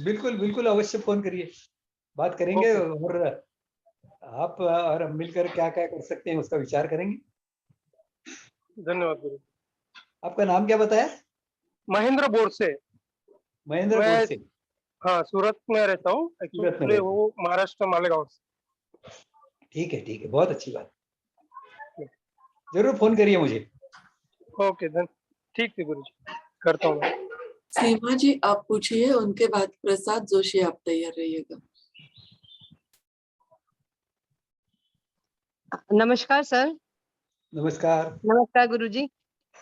Speaker 2: बिल्कुल बिल्कुल, अवश्य फोन करिए, बात करेंगे और आप और हम मिलकर क्या क्या कर सकते हैं उसका विचार करेंगे।
Speaker 6: धन्यवाद गुरु।
Speaker 2: आपका नाम क्या बताया?
Speaker 6: महेंद्र बोर से।
Speaker 2: महेंद्र बोर से।
Speaker 6: हाँ, सूरत में रहता हूँ, एक्चुअली वो महाराष्ट्र मालेगांव से।
Speaker 2: ठीक है, बहुत अच्छी बात, जरूर फोन करिए मुझे।
Speaker 6: ओके, ठीक है गुरु जी, करता हूँ।
Speaker 1: सीमा जी आप पूछिए, उनके बाद प्रसाद जोशी, आप तैयार रहिएगा।
Speaker 7: नमस्कार सर।
Speaker 2: नमस्कार।
Speaker 7: नमस्कार गुरुजी।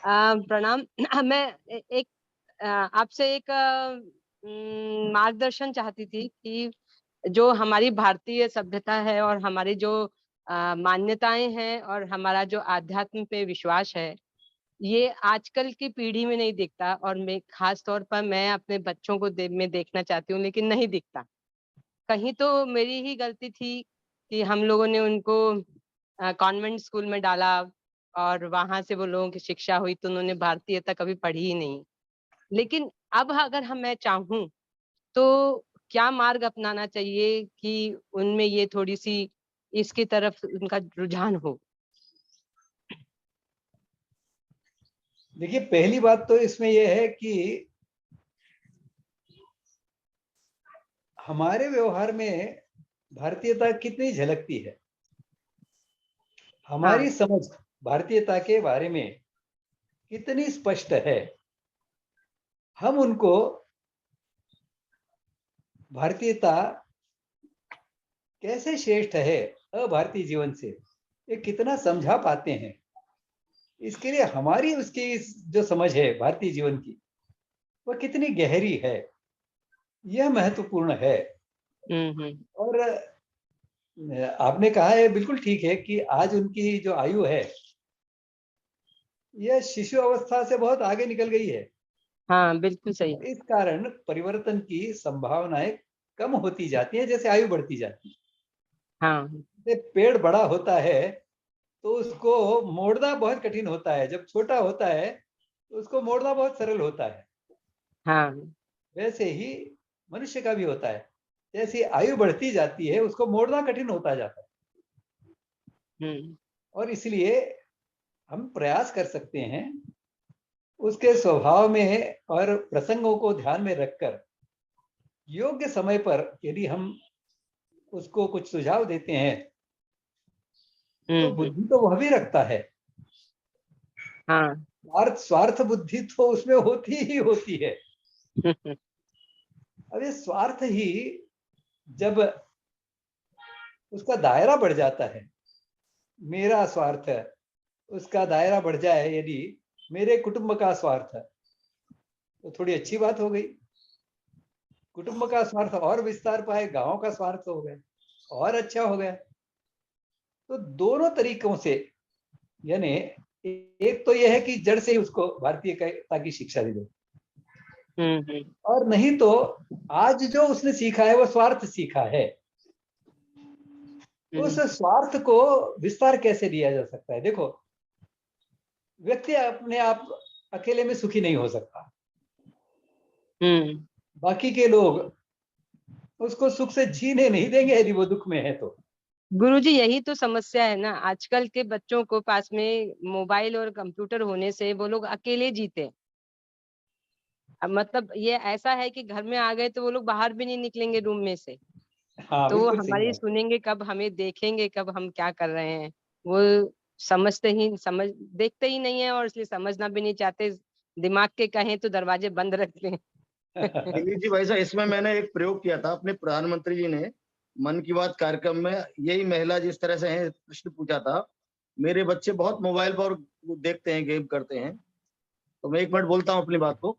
Speaker 7: प्रणाम। मैं एक आपसे एक मार्गदर्शन चाहती थी कि जो हमारी भारतीय सभ्यता है और हमारी जो मान्यताएं हैं और हमारा जो आध्यात्म पे विश्वास है, ये आजकल की पीढ़ी में नहीं दिखता, और मैं खास तौर पर मैं अपने बच्चों को में देखना चाहती हूँ, लेकिन नहीं दिखता। कहीं तो मेरी ही गलती थी कि हम लोगों ने उनको कॉन्वेंट स्कूल में डाला और वहां से वो लोगों की शिक्षा हुई, तो उन्होंने भारतीयता कभी पढ़ी ही नहीं। लेकिन अब अगर मैं चाहूँ तो क्या मार्ग अपनाना चाहिए कि उनमें ये थोड़ी सी इसकी तरफ उनका रुझान हो?
Speaker 2: देखिए, पहली बात तो इसमें यह है कि हमारे व्यवहार में भारतीयता कितनी झलकती है। हमारी
Speaker 7: हाँ।
Speaker 2: समझ भारतीयता के बारे में कितनी स्पष्ट है। हम उनको भारतीयता कैसे श्रेष्ठ है अभारतीय जीवन से, ये कितना समझा पाते हैं। इसके लिए हमारी उसकी जो समझ है भारतीय जीवन की, वह कितनी गहरी है, यह महत्वपूर्ण है। और आपने कहा है, बिल्कुल ठीक है कि आज उनकी जो आयु है, यह शिशु अवस्था से बहुत आगे निकल गई है।
Speaker 7: हाँ, बिल्कुल सही।
Speaker 2: इस कारण परिवर्तन की संभावनाएं कम होती जाती हैं जैसे आयु बढ़ती जाती है।
Speaker 7: हाँ।
Speaker 2: पेड़ बड़ा होता है तो उसको मोड़ना बहुत कठिन होता है, जब छोटा होता है तो उसको मोड़ना बहुत सरल होता है।
Speaker 7: हाँ।
Speaker 2: वैसे ही मनुष्य का भी होता है, जैसी आयु बढ़ती जाती है उसको मोड़ना कठिन होता जाता है। और इसलिए हम प्रयास कर सकते हैं उसके स्वभाव में और प्रसंगों को ध्यान में रखकर योग्य समय पर यदि हम उसको कुछ सुझाव देते हैं तो बुद्धि तो वह भी रखता है।
Speaker 7: हाँ।
Speaker 2: स्वार्थ बुद्धि तो उसमें होती ही होती है। अब ये स्वार्थ ही जब उसका दायरा बढ़ जाता है, मेरा स्वार्थ है, उसका दायरा बढ़ जाए, यदि मेरे कुटुंब का स्वार्थ है, तो थोड़ी अच्छी बात हो गई। कुटुंब का स्वार्थ और विस्तार पाए, गांव का स्वार्थ हो गया और अच्छा हो गया। तो दोनों तरीकों से, यानी एक तो यह है कि जड़ से ही उसको भारतीयता की शिक्षा दे दो, और नहीं तो आज जो उसने सीखा है वो स्वार्थ सीखा है, उस स्वार्थ को विस्तार कैसे दिया जा सकता है। देखो, व्यक्ति अपने आप अकेले में सुखी नहीं हो सकता। बाकी के लोग उसको सुख से जीने नहीं देंगे यदि वो दुख में है तो।
Speaker 7: गुरुजी, यही तो समस्या है ना, आजकल के बच्चों को पास में मोबाइल और कंप्यूटर होने से वो लोग अकेले जीते हैं। अब मतलब ये ऐसा है कि घर में आ गए तो वो लोग बाहर भी नहीं निकलेंगे रूम में से।
Speaker 2: हाँ,
Speaker 7: तो वो
Speaker 2: बिल्कुल सही
Speaker 7: हमारी
Speaker 2: बात।
Speaker 7: सुनेंगे कब, हमें देखेंगे कब हम क्या कर रहे हैं। वो देखते ही नहीं है, और इसलिए समझना भी नहीं चाहते। दिमाग के कहें तो दरवाजे बंद रखते हैं।
Speaker 3: दिलीप जी, भाई साहब, इसमें मैंने एक प्रयोग किया था। अपने प्रधानमंत्री जी ने मन की बात कार्यक्रम में यही महिला जिस तरह से है प्रश्न पूछा था, मेरे बच्चे बहुत मोबाइल पर देखते हैं, गेम करते हैं। तो मैं 1 मिनट बोलता हूँ अपनी बात को।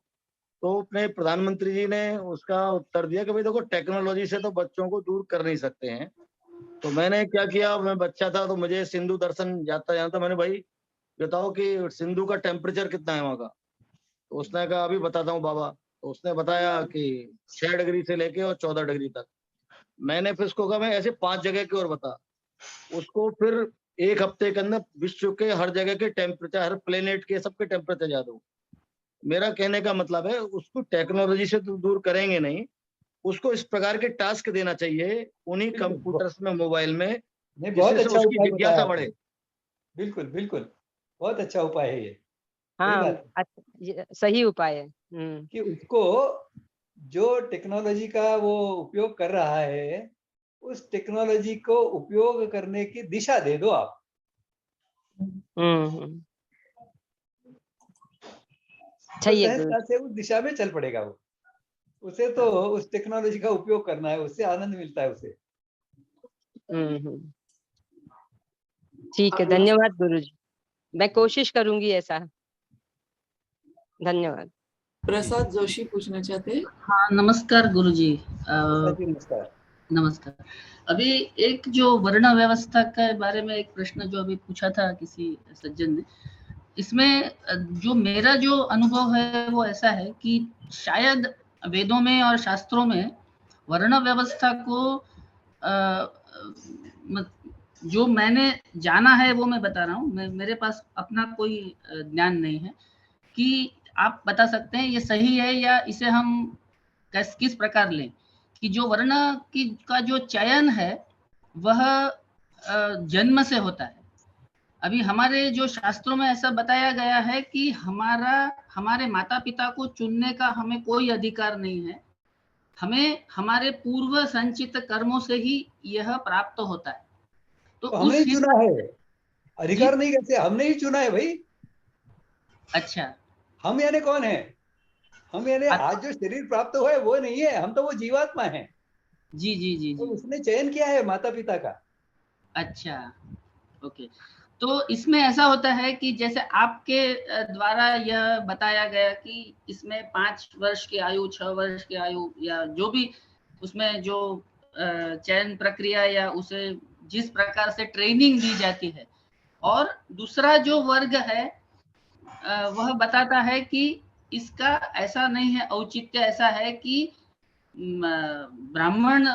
Speaker 3: तो अपने प्रधानमंत्री जी ने उसका उत्तर दिया कि भाई देखो, टेक्नोलॉजी से तो बच्चों को दूर कर नहीं सकते हैं। तो मैंने क्या किया, मैं बच्चा था तो मुझे सिंधु दर्शन जाता जाता मैंने, भाई बताओ कि सिंधु का टेम्परेचर कितना है वहां का। तो उसने कहा अभी बताता हूँ बाबा। तो उसने बताया कि 6 डिग्री से लेके और 14 डिग्री तक। मैंने फिर उसको कहा मैं ऐसे 5 जगह की और बता। उसको फिर 1 हफ्ते के अंदर विश्व के हर जगह के टेम्परेचर, हर प्लेनेट के सबके टेम्परेचर याद हो। मेरा कहने का मतलब है, उसको टेक्नोलॉजी से तो दूर करेंगे नहीं, उसको इस प्रकार के टास्क देना चाहिए उन्हीं कंप्यूटर्स में, मोबाइल में,
Speaker 2: नहीं, बहुत
Speaker 3: जिससे
Speaker 2: अच्छा
Speaker 3: उसकी
Speaker 2: उपाय बताया
Speaker 3: जिज्ञासा
Speaker 2: आपने।
Speaker 3: बढ़े।
Speaker 2: बिल्कुल बिल्कुल, बहुत अच्छा उपाय है ये। सही
Speaker 7: हाँ,
Speaker 2: बात
Speaker 7: ये सही उपाय है।
Speaker 2: कि उसको जो टेक्नोलॉजी का वो उपयोग कर रहा है, उस टेक्नोलॉजी को उपयोग करने की दिशा दे दो आप। तो
Speaker 7: सही है गुरु।
Speaker 2: सहजता से उस दिशा में चल पड़ेगा वो। उसे तो उस टेक्नोलॉजी का उपयोग करना है, उससे आनंद मिलता है उसे।
Speaker 7: ठीक है, धन्यवाद गुरु जी। मैं कोशिश करूंगी ऐसा। धन्यवाद।
Speaker 1: प्रसाद जोशी पूछना चाहते हैं।
Speaker 8: हाँ, नमस्कार गुरुजी।
Speaker 2: जी नमस्कार।
Speaker 8: नमस्कार। अभी एक जो वर्ण व्यवस्था के बारे में एक प्रश्न जो अभी पूछा था किसी सज्जन ने, इसमें जो मेरा जो अनुभव है वो ऐसा है कि शायद वेदों में और शास्त्रों में वर्ण व्यवस्था को जो मैंने जाना है वो मैं बता रहा हूँ, मेरे पास अपना कोई ज्ञान नहीं है, कि आप बता सकते हैं ये सही है या इसे हम किस प्रकार लें, कि जो वर्ण का जो चयन है वह जन्म से होता है। अभी हमारे जो शास्त्रों में ऐसा बताया गया है कि हमारे माता पिता को चुनने का हमें कोई अधिकार नहीं है, हमें हमारे पूर्व संचित कर्मों से ही यह प्राप्त होता है। तो
Speaker 2: हमने ही चुना है, अधिकार नहीं कैसे, हमने ही चुना है भाई।
Speaker 8: अच्छा,
Speaker 2: हम यानी कौन है? हम यानी आज जो शरीर प्राप्त हुआ है वो नहीं है, हम तो वो जीवात्मा है।
Speaker 8: जी जी जी
Speaker 2: तो
Speaker 8: जी।
Speaker 2: उसने चयन किया है माता पिता का।
Speaker 8: अच्छा, ओके। तो इसमें ऐसा होता है कि जैसे आपके द्वारा यह बताया गया कि इसमें 5 वर्ष की आयु, 6 वर्ष की आयु, या जो भी उसमें जो चयन प्रक्रिया या उसे जिस प्रकार से ट्रेनिंग दी जाती है, और दूसरा जो वर्ग है वह बताता है कि इसका ऐसा नहीं है, औचित्य ऐसा है कि ब्राह्मण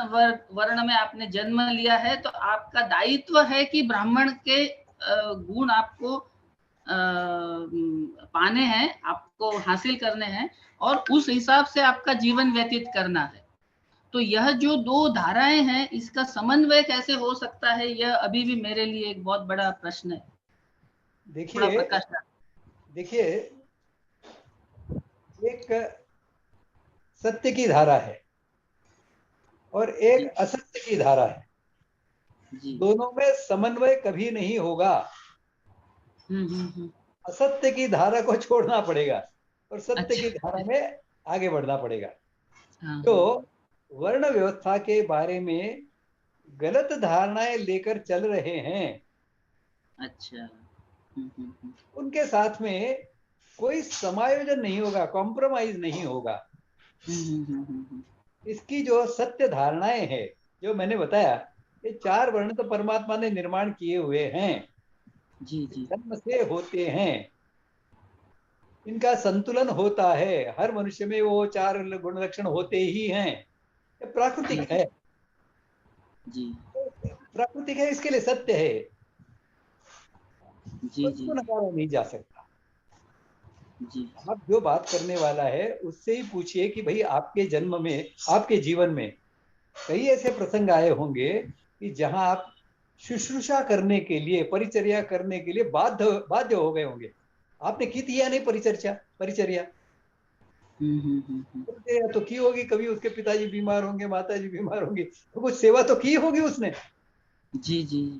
Speaker 8: वर्ण में आपने जन्म लिया है तो आपका दायित्व है कि ब्राह्मण के गुण आपको पाने हैं, आपको हासिल करने हैं, और उस हिसाब से आपका जीवन व्यतीत करना है। तो यह जो दो धाराएं हैं, इसका समन्वय कैसे हो सकता है, यह अभी भी मेरे लिए एक बहुत बड़ा प्रश्न है।
Speaker 2: देखिए एक सत्य की धारा है और एक असत्य की धारा है, दोनों में समन्वय कभी नहीं होगा। असत्य की धारा को छोड़ना पड़ेगा और सत्य की धारा में आगे बढ़ना पड़ेगा। तो वर्ण व्यवस्था के बारे में गलत धारणाएं लेकर चल रहे हैं,
Speaker 8: अच्छा,
Speaker 2: उनके साथ में कोई समायोजन नहीं होगा, कॉम्प्रोमाइज नहीं होगा। इसकी जो सत्य धारणाएं हैं जो मैंने बताया, ये 4 वर्ण तो परमात्मा ने निर्माण किए हुए हैं,
Speaker 8: जी जी,
Speaker 2: जन्म से होते हैं, इनका संतुलन होता है, हर मनुष्य में वो 4 गुण लक्षण होते ही हैं, ये प्राकृतिक है
Speaker 8: जी,
Speaker 2: प्राकृतिक है, इसके लिए सत्य है,
Speaker 8: जी जी,
Speaker 2: नकारा नहीं जा सकता।
Speaker 8: जी।
Speaker 2: आप जो बात करने वाला है उससे ही पूछिए कि भाई आपके जन्म में, आपके जीवन में कई ऐसे प्रसंग आए होंगे कि जहां आप शुश्रूषा करने के लिए, परिचर्या करने के लिए बाध्य हो गए होंगे। आपने की थी या नहीं परिचर्या तो की होगी, कभी उसके पिताजी बीमार होंगे, माताजी बीमार होंगे, तो कुछ सेवा तो की होगी उसने।
Speaker 8: जी जी।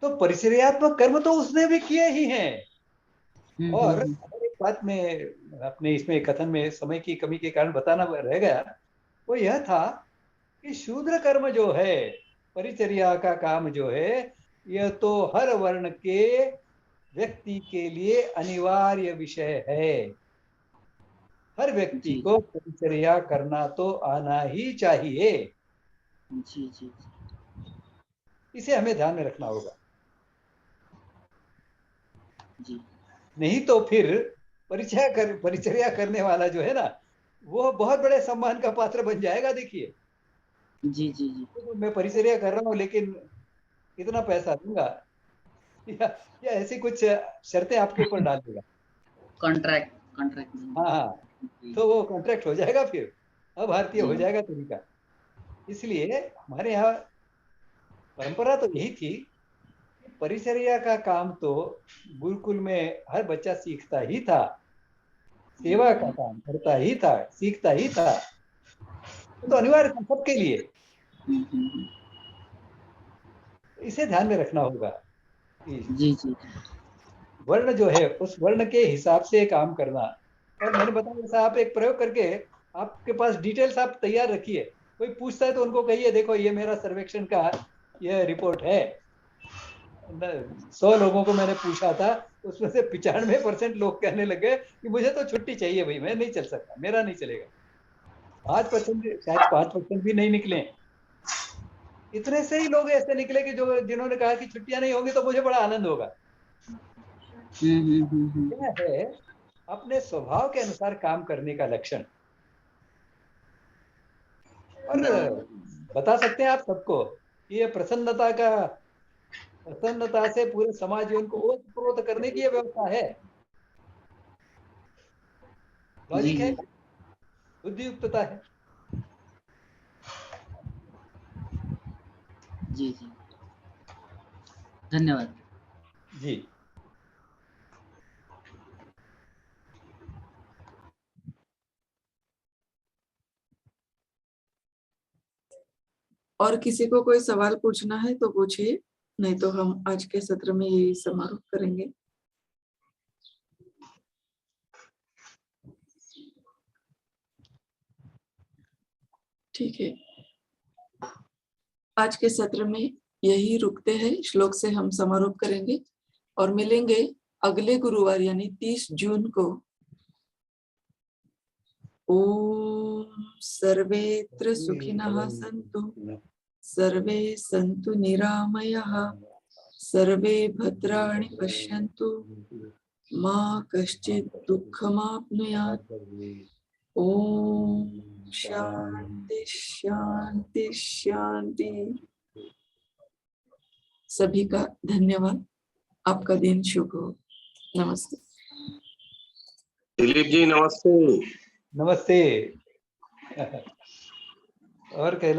Speaker 2: तो परिचर्यात्मक कर्म तो उसने भी किए ही हैं। और एक बात में अपने इसमें कथन में समय की कमी के कारण बताना रह गया, वो यह था कि शूद्र कर्म जो है, परिचर्या का काम जो है, यह तो हर वर्ण के व्यक्ति के लिए अनिवार्य विषय है। हर व्यक्ति को परिचर्या करना तो आना ही चाहिए।
Speaker 8: जी जी,
Speaker 2: इसे हमें ध्यान में रखना होगा।
Speaker 8: जी।
Speaker 2: नहीं तो फिर परिचर्या करने वाला जो है ना, वो बहुत बड़े सम्मान का पात्र बन जाएगा। देखिए,
Speaker 8: जी जी जी,
Speaker 2: तो मैं परिचर्या कर रहा हूँ लेकिन इतना पैसा दूंगा, या ऐसी कुछ शर्तें आपके ऊपर डाल देगा,
Speaker 8: कॉन्ट्रैक्ट।
Speaker 2: हाँ, तो वो कॉन्ट्रैक्ट हो जाएगा, फिर अभारतीय हो जाएगा तरीका। इसलिए हमारे यहाँ परंपरा तो यही थी, परिचर्या का काम तो गुरुकुल में हर बच्चा सीखता ही था, सेवा का काम करता ही था, सीखता ही था, तो अनिवार्य था सबके लिए। इसे ध्यान में रखना होगा कि
Speaker 8: जी जी,
Speaker 2: वर्ण जो है उस वर्ण के हिसाब से काम करना। और मैंने बताया जैसा आप एक प्रयोग करके आपके पास डिटेल्स आप तैयार रखिए, कोई पूछता है तो उनको कहिए देखो ये मेरा सर्वेक्षण का यह रिपोर्ट है, 100 लोगों को मैंने पूछा था, उसमें से 95% लोग कहने लगे कि मुझे तो छुट्टी चाहिए भाई, मैं नहीं चल सकता, मेरा नहीं चलेगा। 5% शायद 5% भी नहीं निकले। इतने से ही लोग ऐसे निकले कि जो जिन्होंने कहा कि छुट्टियां नहीं होंगी तो मुझे बड़ा आनंद होगा। यह है अपने स्वभाव के अनुसार काम करने का लक्षण। और बता सकते हैं आप सबको कि ये प्रसन्नता से पूरे समाज जीवन को ओतप्रोत करने की यह व्यवस्था है। लॉजिक है, बुद्धियुक्तता है।
Speaker 8: जी जी, धन्यवाद
Speaker 2: जी।
Speaker 1: और किसी को कोई सवाल पूछना है तो पूछिए, नहीं तो हम आज के सत्र में यही समारोह करेंगे। ठीक है, आज के सत्र में यही रुकते हैं, श्लोक से हम समारोह करेंगे और मिलेंगे अगले गुरुवार यानी 30 जून को। ओम सर्वेत्र सुखिनः सन्तु, सर्वे सन्तु निरामयाः, सर्वे भद्राणि पश्यन्तु, मा कश्चित् दुःखमाप्नुयात्। ओम शांति शांति शांति। सभी का धन्यवाद। आपका दिन शुभ हो। नमस्ते।
Speaker 9: दिलीप जी नमस्ते।
Speaker 2: नमस्ते। और